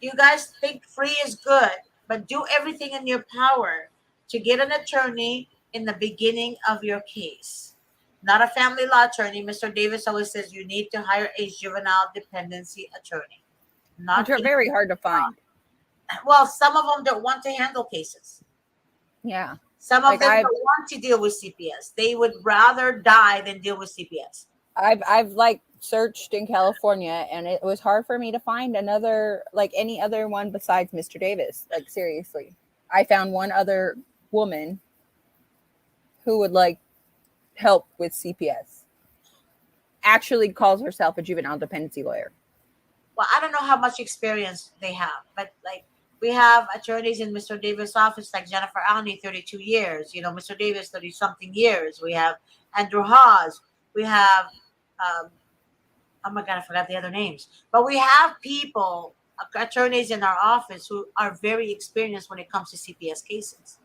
You guys think free is good, but do everything in your power to get an attorney in the beginning of your case. Not a family law attorney. Mr. Davis always says you need to hire a juvenile dependency attorney. Which are very hard to find. Well, some of them don't want to handle cases. Yeah. Some of them don't want to deal with CPS. They would rather die than deal with CPS. I've like searched in California, and it was hard for me to find another, like any other one besides Mr. Davis. Like seriously, I found one other woman who would like help with CPS. Actually calls herself a juvenile dependency lawyer. Well, I don't know how much experience they have, but like we have attorneys in Mr. Davis' office, like Jennifer Alney, 32 years. You know, Mr. Davis, 30-something years. We have Andrew Hawes. We have, oh my God, I forgot the other names. But we have people, attorneys in our office who are very experienced when it comes to CPS cases.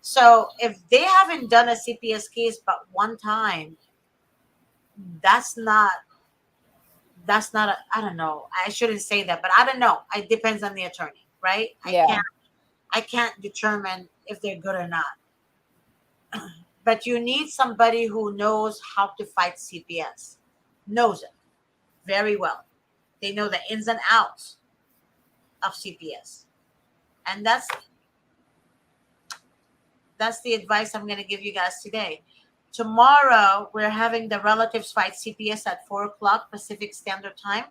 So if they haven't done a CPS case but one time, that's not I don't know. I shouldn't say that, but I don't know. It depends on the attorney, right? Yeah. I can't determine if they're good or not. But you need somebody who knows how to fight CPS. Knows it very well. They know the ins and outs of CPS. And that's the advice I'm going to give you guys today. Tomorrow, we're having the Relatives Fight CPS at 4 o'clock Pacific Standard Time.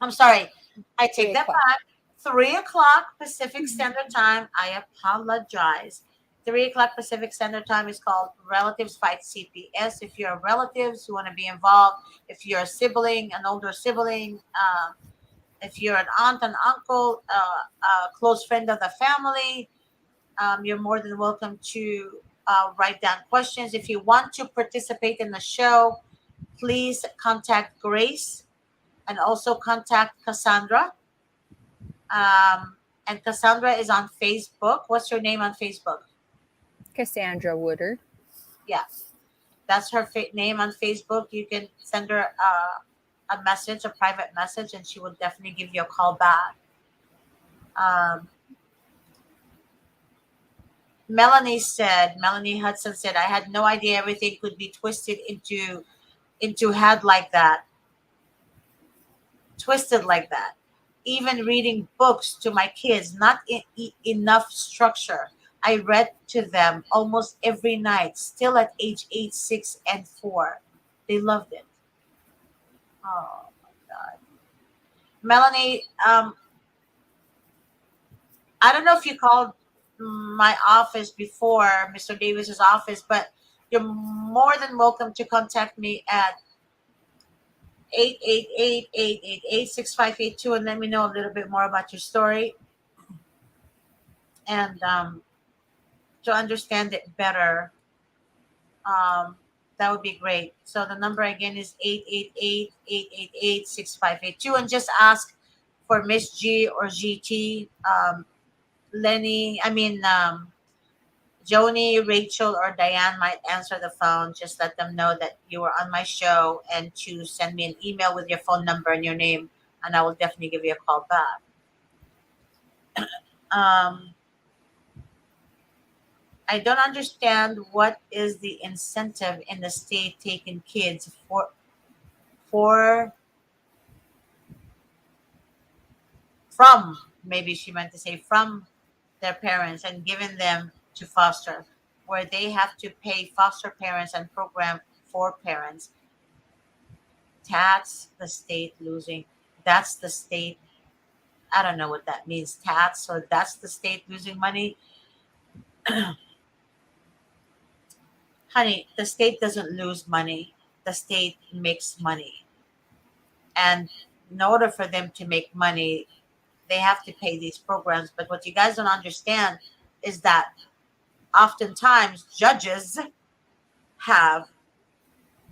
I'm sorry. I take that back. 3 o'clock Pacific Standard Time. I apologize. 3 o'clock Pacific Standard Time is called Relatives Fight CPS. If you're relatives who want to be involved, if you're a sibling, an older sibling, if you're an aunt, an uncle, a close friend of the family, you're more than welcome to write down questions. If you want to participate in the show, please contact Grace and also contact Cassandra. And Cassandra is on Facebook. What's your name on Facebook? Cassandra Woodard. Yeah, that's her name on Facebook. You can send her a message, a private message, and she will definitely give you a call back. Melanie Hudson said, I had no idea everything could be twisted into head like that. Twisted like that. Even reading books to my kids, not enough structure. I read to them almost every night, still at age 8, 6, and 4. They loved it. Oh my God. Melanie, I don't know if you called my office before, Mr. Davis's office, but you're more than welcome to contact me at 888-888-6582 and let me know a little bit more about your story and to understand it better. That would be great. So the number again is 888-888-6582 and just ask for Miss G or GT, Lenny, Joni, Rachel, or Diane might answer the phone. Just let them know that you were on my show and to send me an email with your phone number and your name, and I will definitely give you a call back. I don't understand what is the incentive in the state taking kids from, maybe she meant to say from their parents and giving them to foster, where they have to pay foster parents and program for parents. That's the state losing. That's the state. I don't know what that means. Tax. So that's the state losing money. Honey, the state doesn't lose money. The state makes money. And in order for them to make money, they have to pay these programs. But what you guys don't understand is that oftentimes judges have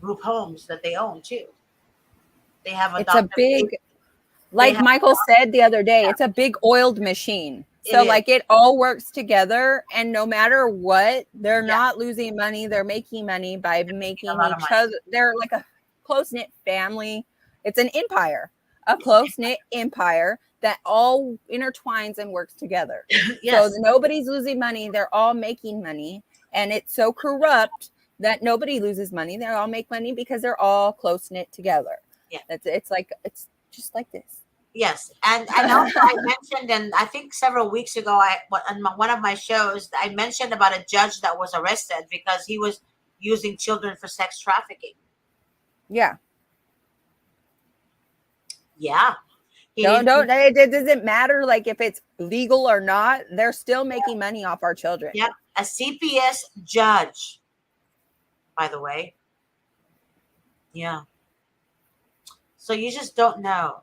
group homes that they own too. They have It's a big, like Michael said the other day, it's a big oiled machine. So like it all works together, and no matter what, they're not losing money. They're making money by making each other. They're like a close-knit family. It's an empire, a close-knit empire that all intertwines and works together. Yes. So nobody's losing money. They're all making money. And it's so corrupt that nobody loses money. They all make money because they're all close-knit together. Yeah. It's just like this. Yes. And also I mentioned, and I think several weeks ago, on one of my shows, I mentioned about a judge that was arrested because he was using children for sex trafficking. Yeah. Yeah. It doesn't matter like if it's legal or not. They're still making money off our children. Yep. A CPS judge, by the way. Yeah. So you just don't know.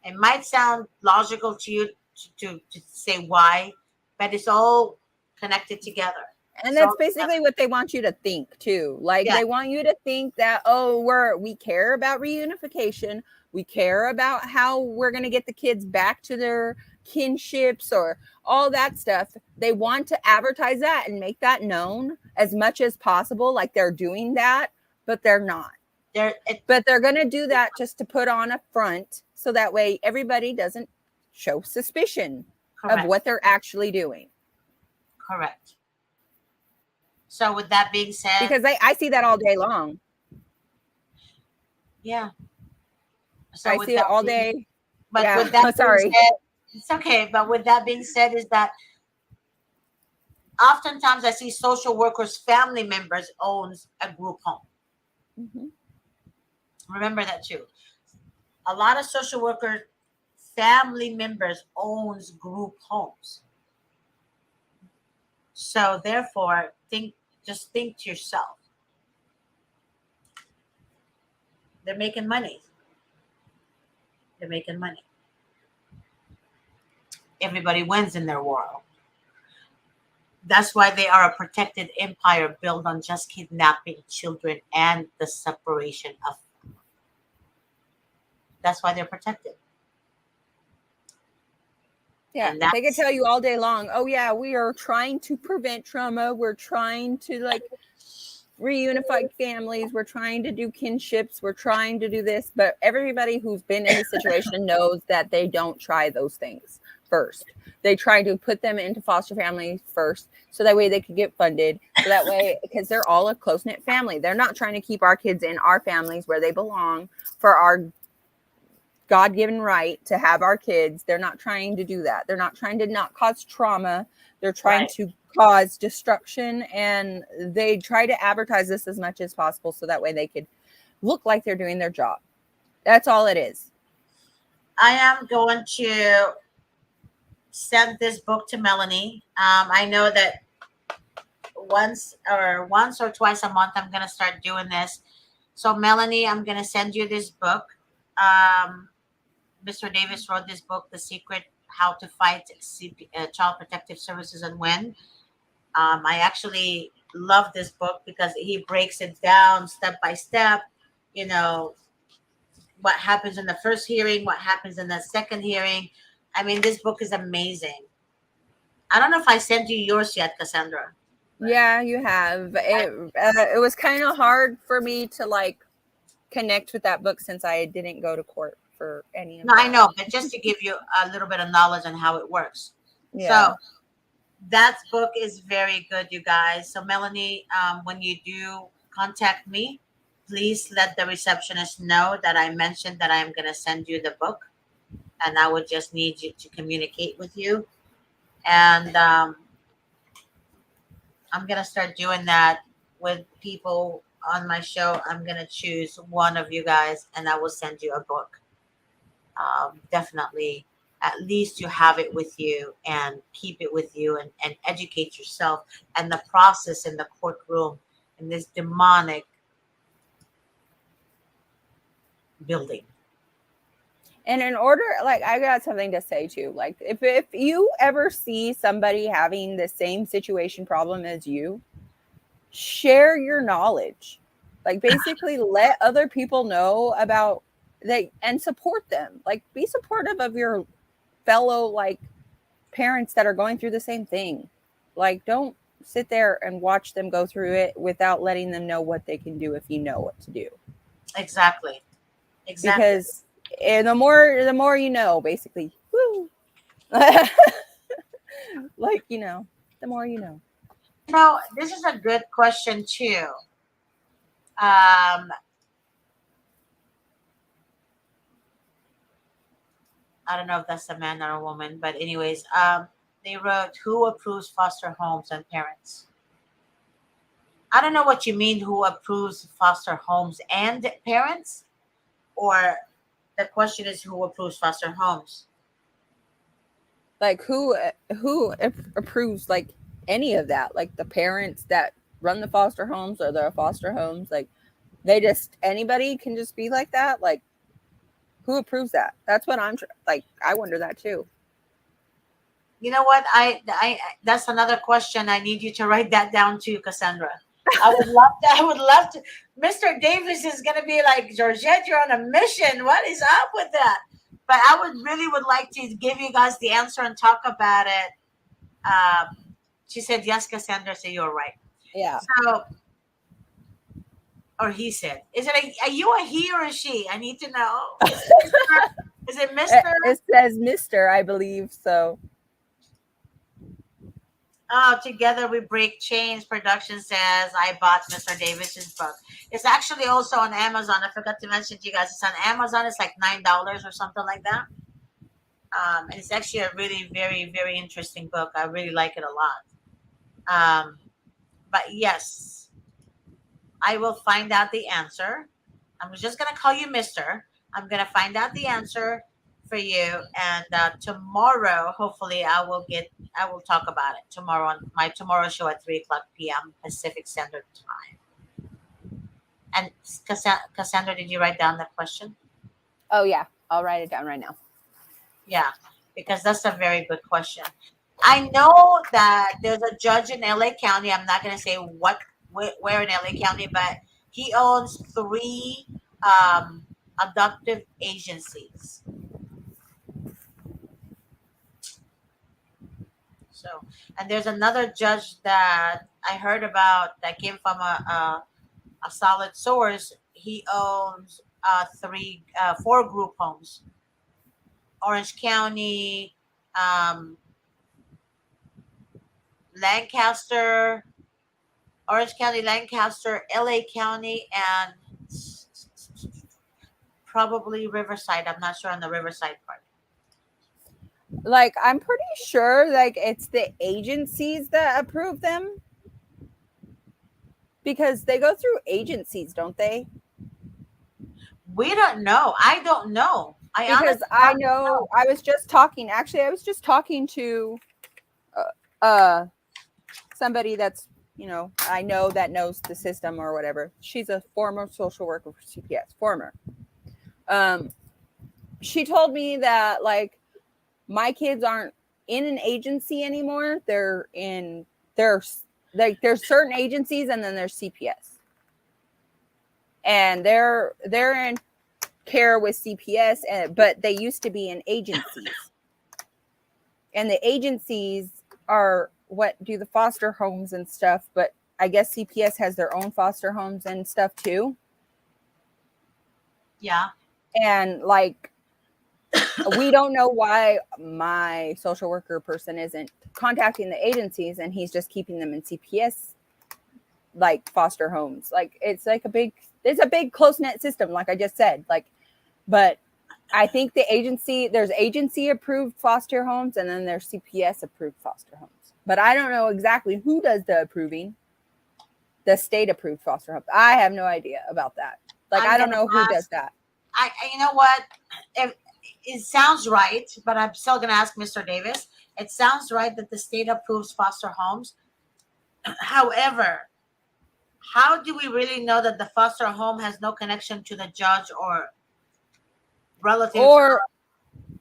It might sound logical to you to say why, but it's all connected together. And that's basically what they want you to think too. Like they want you to think that, we care about reunification. We care about how we're going to get the kids back to their kinships or all that stuff. They want to advertise that and make that known as much as possible. Like they're doing that, but they're not. But they're going to do that just to put on a front so that way everybody doesn't show suspicion of what they're actually doing. Correct. So with that being said, because I see that all day long. Yeah. So I see it all day. But with that being said, it's okay. But with that being said, is that oftentimes I see social workers' family members owns a group home. Mm-hmm. Remember that too. A lot of social worker family members owns group homes. So therefore, just think to yourself. They're making money. They're making money. Everybody wins in their world. That's why they are a protected empire built on just kidnapping children and the separation of them. That's why they're protected. Yeah, they could tell you all day long, oh yeah, we are trying to prevent trauma. We're trying to reunify families. We're trying to do kinships. We're trying to do this. But everybody who's been in the situation knows that they don't try those things first. They try to put them into foster families first. So that way they could get funded. So that way, because they're all a close-knit family. They're not trying to keep our kids in our families where they belong for our God-given right to have our kids. They're not trying to do that. They're not trying to not cause trauma. They're trying to cause destruction, and they try to advertise this as much as possible so that way they could look like they're doing their job. That's all it is. I am going to send this book to Melanie. I know that once or twice a month I'm going to start doing this. So Melanie, I'm going to send you this book. Mr. Davis wrote this book, The Secret How to Fight Child Protective Services and Win. I actually love this book because he breaks it down step by step, you know, what happens in the first hearing, what happens in the second hearing. I mean, this book is amazing. I don't know if I sent you yours yet, Cassandra. Yeah, you have. It was kind of hard for me to like connect with that book since I didn't go to court for any of No, that. I know, but just to give you a little bit of knowledge on how it works. Yeah. So that book is very good, you guys. So Melanie, when you do contact me, please let the receptionist know that I mentioned that I'm going to send you the book, and I would just need you to communicate with you. And I'm going to start doing that with people on my show. I'm going to choose one of you guys, and I will send you a book. Definitely, at least you have it with you and keep it with you, and educate yourself and the process in the courtroom in this demonic building. And in order, like, I got something to say too. Like, if you ever see somebody having the same situation problem as you, share your knowledge. Like, basically, let other people know about that and support them. Like, be supportive of your fellow like parents that are going through the same thing. Like, don't sit there and watch them go through it without letting them know what they can do if you know what to do. Exactly. Because the more you know, basically. Woo. Like, you know, the more you know. No, this is a good question too. I don't know if that's a man or a woman, but anyways, they wrote, who approves foster homes and parents? I don't know what you mean, who approves foster homes and parents, or the question is who approves foster homes? Like, who approves like any of that? Like, the parents that run the foster homes or the foster homes, like, they just, anybody can just be like that? Like, who approves that? That's what I'm like, I wonder that too. You know what? I that's another question. I need you to write that down too, Cassandra. I would love to. Mr. Davis is gonna be like, Georgette, you're on a mission. What is up with that? But I would like to give you guys the answer and talk about it. She said yes, Cassandra. So you're right. Yeah. So, or he said, is it are you a he or a she? I need to know. Is it Mr.? It says Mr., I believe so. Together We Break Chains Production says, I bought Mr. Davis's book. It's actually also on Amazon. I forgot to mention to you guys, it's on Amazon. It's like $9 or something like that. And it's actually a really very, very interesting book. I really like it a lot. But yes, I will find out the answer. I'm just going to call you Mr. I'm going to find out the answer for you, and tomorrow hopefully I will talk about it tomorrow on my tomorrow show at 3:00 p.m. Pacific Standard Time. And Cassandra, did you write down that question? Oh yeah, I'll write it down right now. Yeah, because that's a very good question. I know that there's a judge in LA County. I'm not going to say where in LA County, but he owns 3 adoptive agencies. So, and there's another judge that I heard about that came from a solid source. He owns 4 group homes: Orange County, Lancaster, Orange County, Lancaster, LA County, and probably Riverside. I'm not sure on the Riverside part. Like, I'm pretty sure like it's the agencies that approve them, because they go through agencies, don't they? We don't know. I don't know. Because I know I was just talking to somebody that's, I know that knows the system or whatever. She's a former social worker for CPS, former. She told me that like my kids aren't in an agency anymore. There's certain agencies, and then there's CPS, and they're in care with CPS, but they used to be in agencies, and the agencies are what do the foster homes and stuff. But I guess CPS has their own foster homes and stuff too. Yeah. And like, we don't know why my social worker person isn't contacting the agencies, and he's just keeping them in CPS, like foster homes. Like, it's a big close knit system, like I just said. Like, but I think there's agency approved foster homes, and then there's CPS approved foster homes. But I don't know exactly who does the approving. The state approved foster homes. I have no idea about that. Like, I don't know who does that. You know what? It sounds right, but I'm still going to ask Mr. Davis. It sounds right that the state approves foster homes. However, how do we really know that the foster home has no connection to the judge or relatives?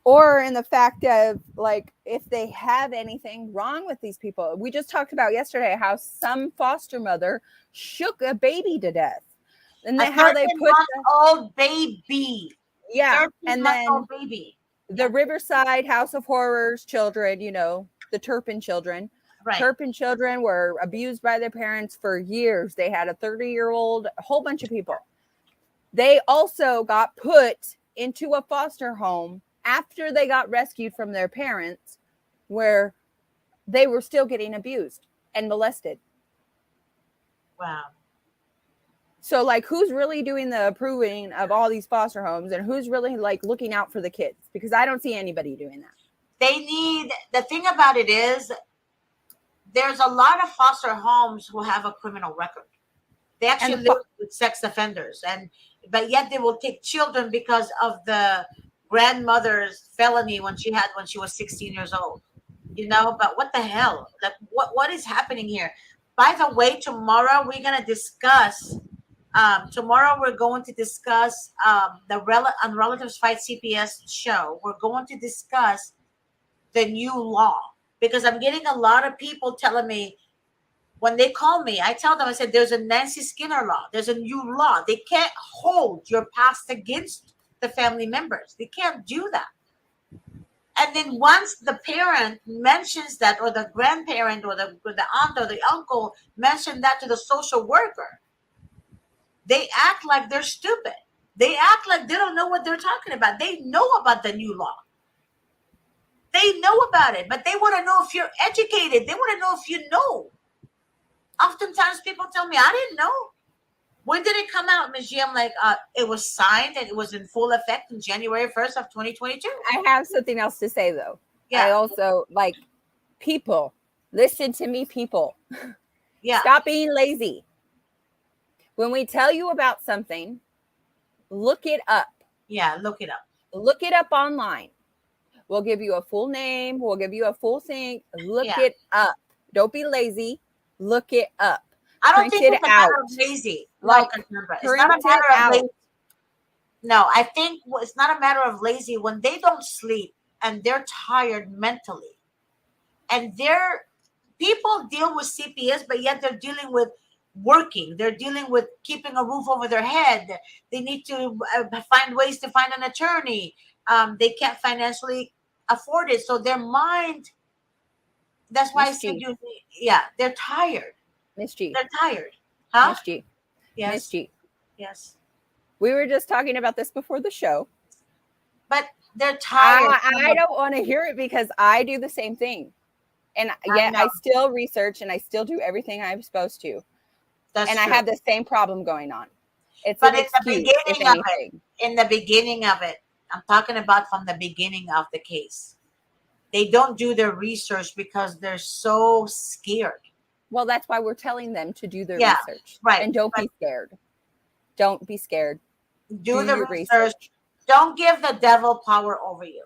Or in the fact of, like, if they have anything wrong with these people. We just talked about yesterday how some foster mother shook a baby to death. And then how they put old baby. Yeah. And then baby. The Riverside House of Horrors children, the Turpin children. Right. Turpin children were abused by their parents for years. They had a 30-year-old, a whole bunch of people. They also got put into a foster home after they got rescued from their parents, where they were still getting abused and molested. Wow. So, like, who's really doing the approving of all these foster homes, and who's really, like, looking out for the kids? Because I don't see anybody doing that. The thing about it is, there's a lot of foster homes who have a criminal record. They actually live with sex offenders, but yet they will take children because of the grandmother's felony when she was 16 years old. But what the hell? Like, what is happening here? By the way, tomorrow we're going to discuss the on Relatives Fight CPS show. We're going to discuss the new law, because I'm getting a lot of people telling me, when they call me, I tell them, I said, there's a Nancy Skinner law. There's a new law. They can't hold your past against the family members. They can't do that. And then once the parent mentions that, or the grandparent, or the aunt or the uncle mention that to the social worker, they act like they're stupid. They act like they don't know what they're talking about. They know about the new law. They know about it, but they want to know if you're educated. They want to know if you know. Oftentimes people tell me, I didn't know. When did it come out, Ms. G? I'm like, it was signed and it was in full effect on January 1st of 2022. I have something else to say, though. Yeah. I also, like, people, listen to me, people. Yeah. Stop being lazy. When we tell you about something, look it up. Yeah, look it up. Look it up online. We'll give you a full name. We'll give you a full thing. Look it up. Don't be lazy. Look it up. I don't think it's a matter of lazy. Like, it's not a matter of lazy. No, I think it's not a matter of lazy. When they don't sleep and they're tired mentally, and people deal with CPS, but yet they're dealing with working. They're dealing with keeping a roof over their head. They need to find ways to find an attorney. They can't financially afford it. So their mind, that's why I said, they're tired. Miss G. They're tired. Huh? Miss G. Yes. Miss G. Yes. We were just talking about this before the show. But they're tired. I don't want to hear it, because I do the same thing. And yet I still research and I still do everything I'm supposed to. That's and true. I have the same problem going on. It's but an it's the excuse, beginning of it. in the beginning of it. I'm talking about from the beginning of the case. They don't do their research because they're so scared. Well, that's why we're telling them to do their Yeah, research. right. And don't be scared. Don't be scared. Do the your research. Don't give the devil power over you.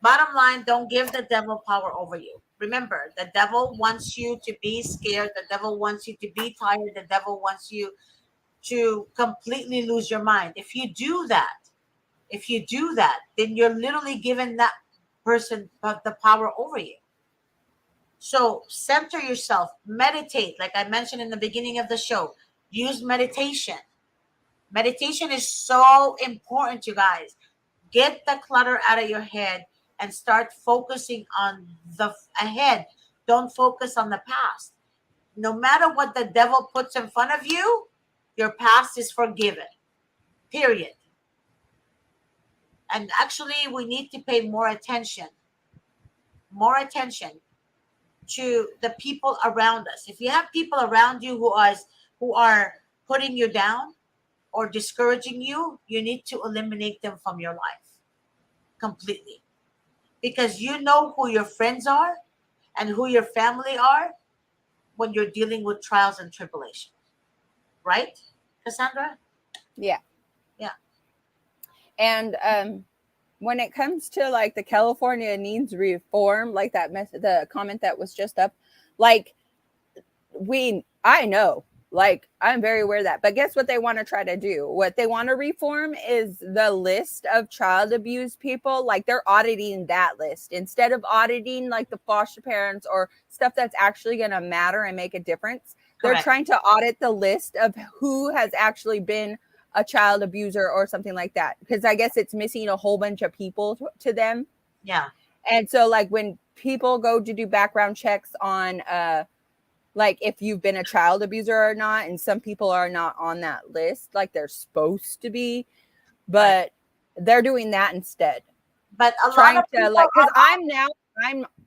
Bottom line, don't give the devil power over you. Remember, the devil wants you to be scared. The devil wants you to be tired. The devil wants you to completely lose your mind. If you do that, then you're literally giving that person the power over you. So center yourself, meditate. Like I mentioned in the beginning of the show, use meditation. Meditation is so important, you guys. Get the clutter out of your head and start focusing on the ahead. Don't focus on the past. No matter what the devil puts in front of you, your past is forgiven. Period. And actually, we need to pay more attention to the people around us. If you have people around you who are putting you down or discouraging you, you need to eliminate them from your life completely. Because you know who your friends are and who your family are when you're dealing with trials and tribulations. Right, Cassandra? Yeah. Yeah. And when it comes to like the California needs reform, like the comment that was just up, like I know, like I'm very aware of that. But guess what they want to try to do? What they want to reform is the list of child abuse people. Like they're auditing that list instead of auditing like the foster parents or stuff that's actually going to matter and make a difference. Correct. They're trying to audit the list of who has actually been a child abuser or something like that, because I guess it's missing a whole bunch of people to them. Yeah. And so like when people go to do background checks on like if you've been a child abuser or not, and some people are not on that list like they're supposed to be, but they're doing that instead. But a trying lot of to like, because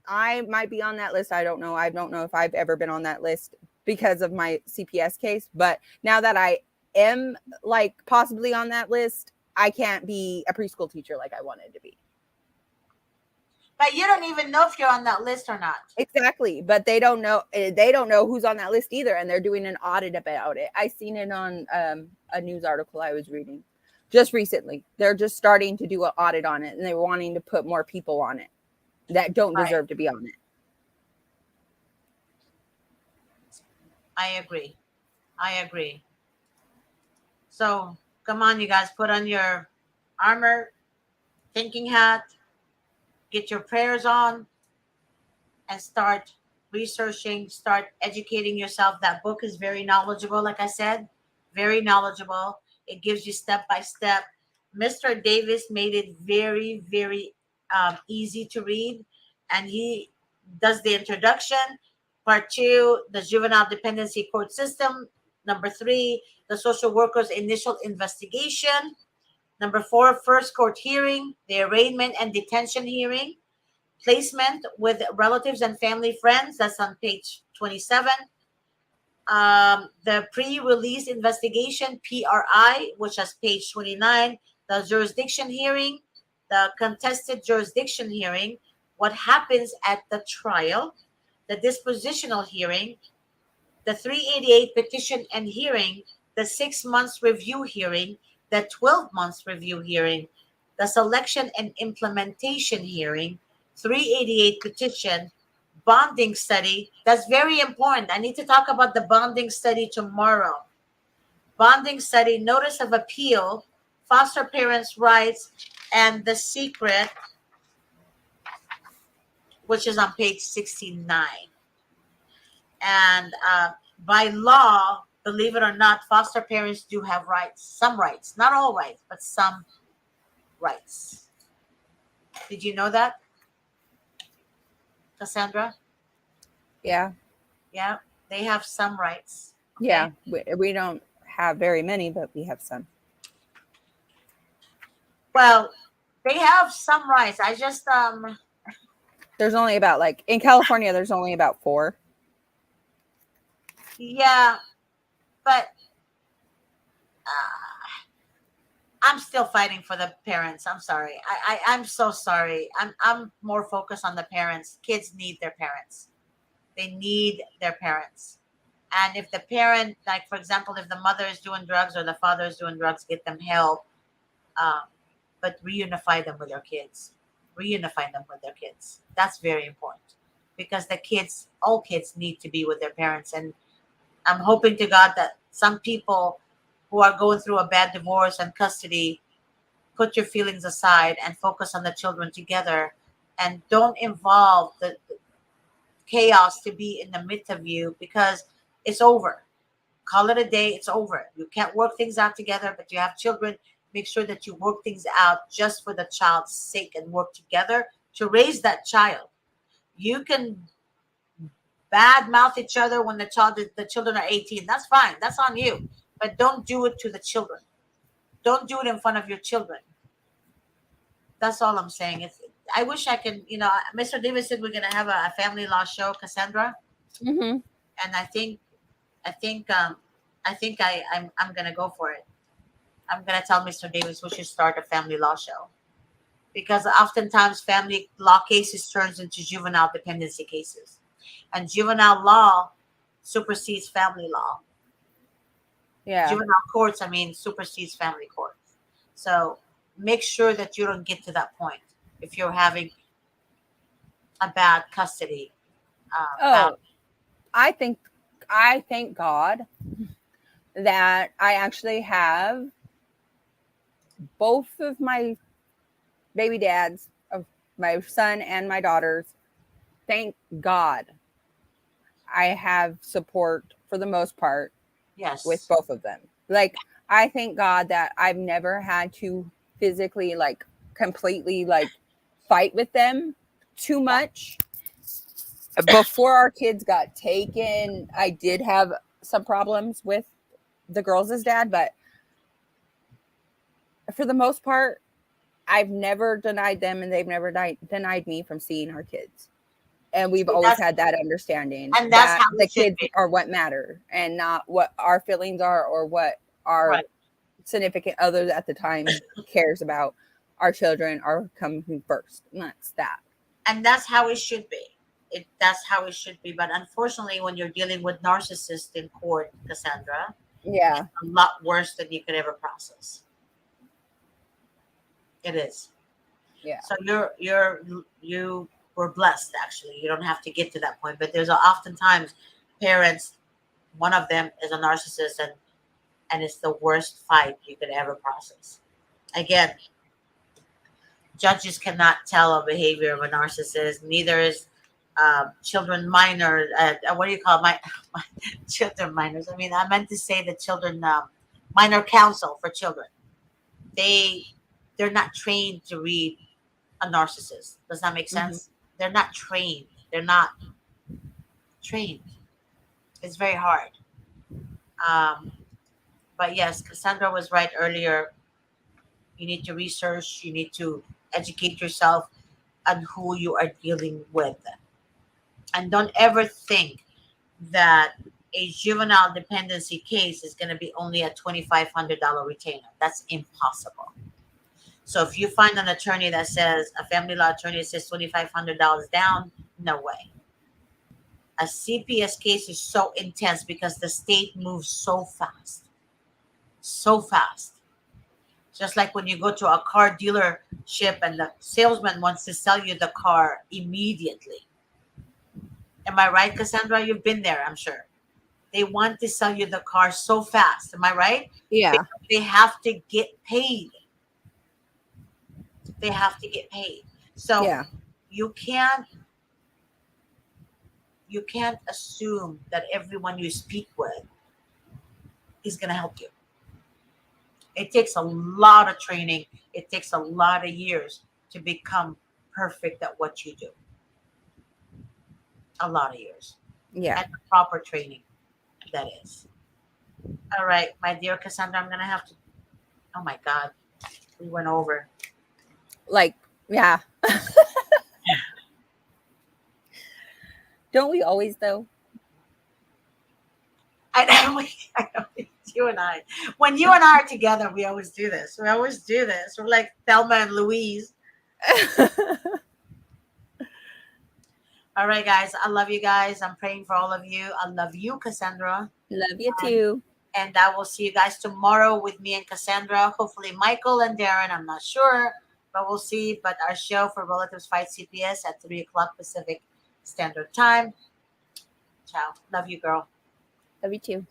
I might be on that list. I don't know if I've ever been on that list because of my CPS case, but now that I am like possibly on that list, I can't be a preschool teacher like I wanted to be. But you don't even know if you're on that list or not. Exactly. But they don't know who's on that list either, and they're doing an audit about it. I seen it on a news article I was reading just recently. They're just starting to do an audit on it, and they're wanting to put more people on it that don't deserve to be on it. I agree. So come on, you guys, put on your armor, thinking hat, get your prayers on, and start researching, start educating yourself. That book is very knowledgeable, like I said, very knowledgeable. It gives you step by step. Mr. Davis made it very, very easy to read, and he does the introduction. Part 2, the juvenile dependency court system. Number 3, the social worker's initial investigation. Number 4, first court hearing, the arraignment and detention hearing. Placement with relatives and family friends. That's on page 27. The pre-release investigation, PRI, which is page 29. The jurisdiction hearing, the contested jurisdiction hearing, what happens at the trial, the dispositional hearing, the 388 petition and hearing, the 6 months review hearing, the 12 months review hearing, the selection and implementation hearing, 388 petition, bonding study. That's very important. I need to talk about the bonding study tomorrow. Bonding study, notice of appeal, foster parents' rights, and the secret, which is on page 69. And by law, believe it or not, foster parents do have rights. Some rights, not all rights, but some rights. Did you know that, Cassandra? Yeah. Yeah, they have some rights. Okay? Yeah, we don't have very many, but we have some. Well, they have some rights. I just there's only about, like, in California, there's only about 4. Yeah, but I'm still fighting for the parents. I'm sorry. I'm so sorry. I'm more focused on the parents. Kids need their parents. They need their parents. And if the parent, like for example, if the mother is doing drugs or the father is doing drugs, get them help. But reunify them with their kids. Reunify them with their kids. That's very important because the kids, all kids, need to be with their parents. And I'm hoping to God that some people who are going through a bad divorce and custody, put your feelings aside and focus on the children together, and don't involve the chaos to be in the midst of you because it's over. Call it a day. It's over. You can't work things out together, but you have children. Make sure that you work things out just for the child's sake and work together to raise that child. You can bad mouth each other when the children are 18. That's fine. That's on you. But don't do it to the children. Don't do it in front of your children. That's all I'm saying. I wish I could, Mr. Davis said we're gonna have a family law show, Cassandra. Mm-hmm. And I'm gonna go for it. I'm gonna tell Mr. Davis we should start a family law show. Because oftentimes family law cases turns into juvenile dependency cases. And juvenile law supersedes family law. Yeah. Juvenile courts, supersedes family courts. So make sure that you don't get to that point if you're having a bad custody. I thank God that I actually have both of my baby dads, of my son and my daughters. Thank God I have support for the most part. Yes. With both of them. Like, I thank God that I've never had to physically, like, completely, like, fight with them too much. Before our kids got taken, I did have some problems with the girls' dad, but for the most part, I've never denied them and they've never denied me from seeing our kids. And we've always had that understanding, and that's that how the kids are what matter and not what our feelings are or what our significant others at the time cares about. Our children are coming first. And that's that. And that's how it should be. That's how it should be. But unfortunately, when you're dealing with narcissists in court, Cassandra, yeah, it's a lot worse than you could ever process. It is. Yeah. So you were blessed, actually. You don't have to get to that point. But there's oftentimes parents, one of them is a narcissist, and it's the worst fight you could ever process. Again, judges cannot tell a behavior of a narcissist. Neither is children minor. What do you call my children minors? I meant to say the children minor counsel for children. They're not trained to read a narcissist. Does that make sense? Mm-hmm. They're not trained. They're not trained. It's very hard. But yes, Cassandra was right earlier. You need to research. You need to educate yourself on who you are dealing with. And don't ever think that a juvenile dependency case is going to be only a $2,500 retainer. That's impossible. So if you find an attorney that says, a family law attorney says $2,500 down, no way. A CPS case is so intense because the state moves so fast. So fast. Just like when you go to a car dealership and the salesman wants to sell you the car immediately. Am I right, Cassandra? You've been there, I'm sure. They want to sell you the car so fast. Am I right? Yeah. Because they have to get paid. They have to get paid. So yeah. You can't assume that everyone you speak with is going to help you. It takes a lot of training. It takes a lot of years to become perfect at what you do. A lot of years. Yeah. And proper training, that is. All right, my dear Cassandra, I'm going to have to... Oh, my God. We went over. Like, yeah. Don't we always, though? I know, you and I. When you and I are together, we always do this. We're like Thelma and Louise. All right, guys. I love you guys. I'm praying for all of you. I love you, Cassandra. Love you too. And I will see you guys tomorrow with me and Cassandra. Hopefully, Michael and Darren. I'm not sure, but we'll see. But our show for Relatives Fight CPS at 3 o'clock Pacific Standard Time. Ciao. Love you, girl. Love you too.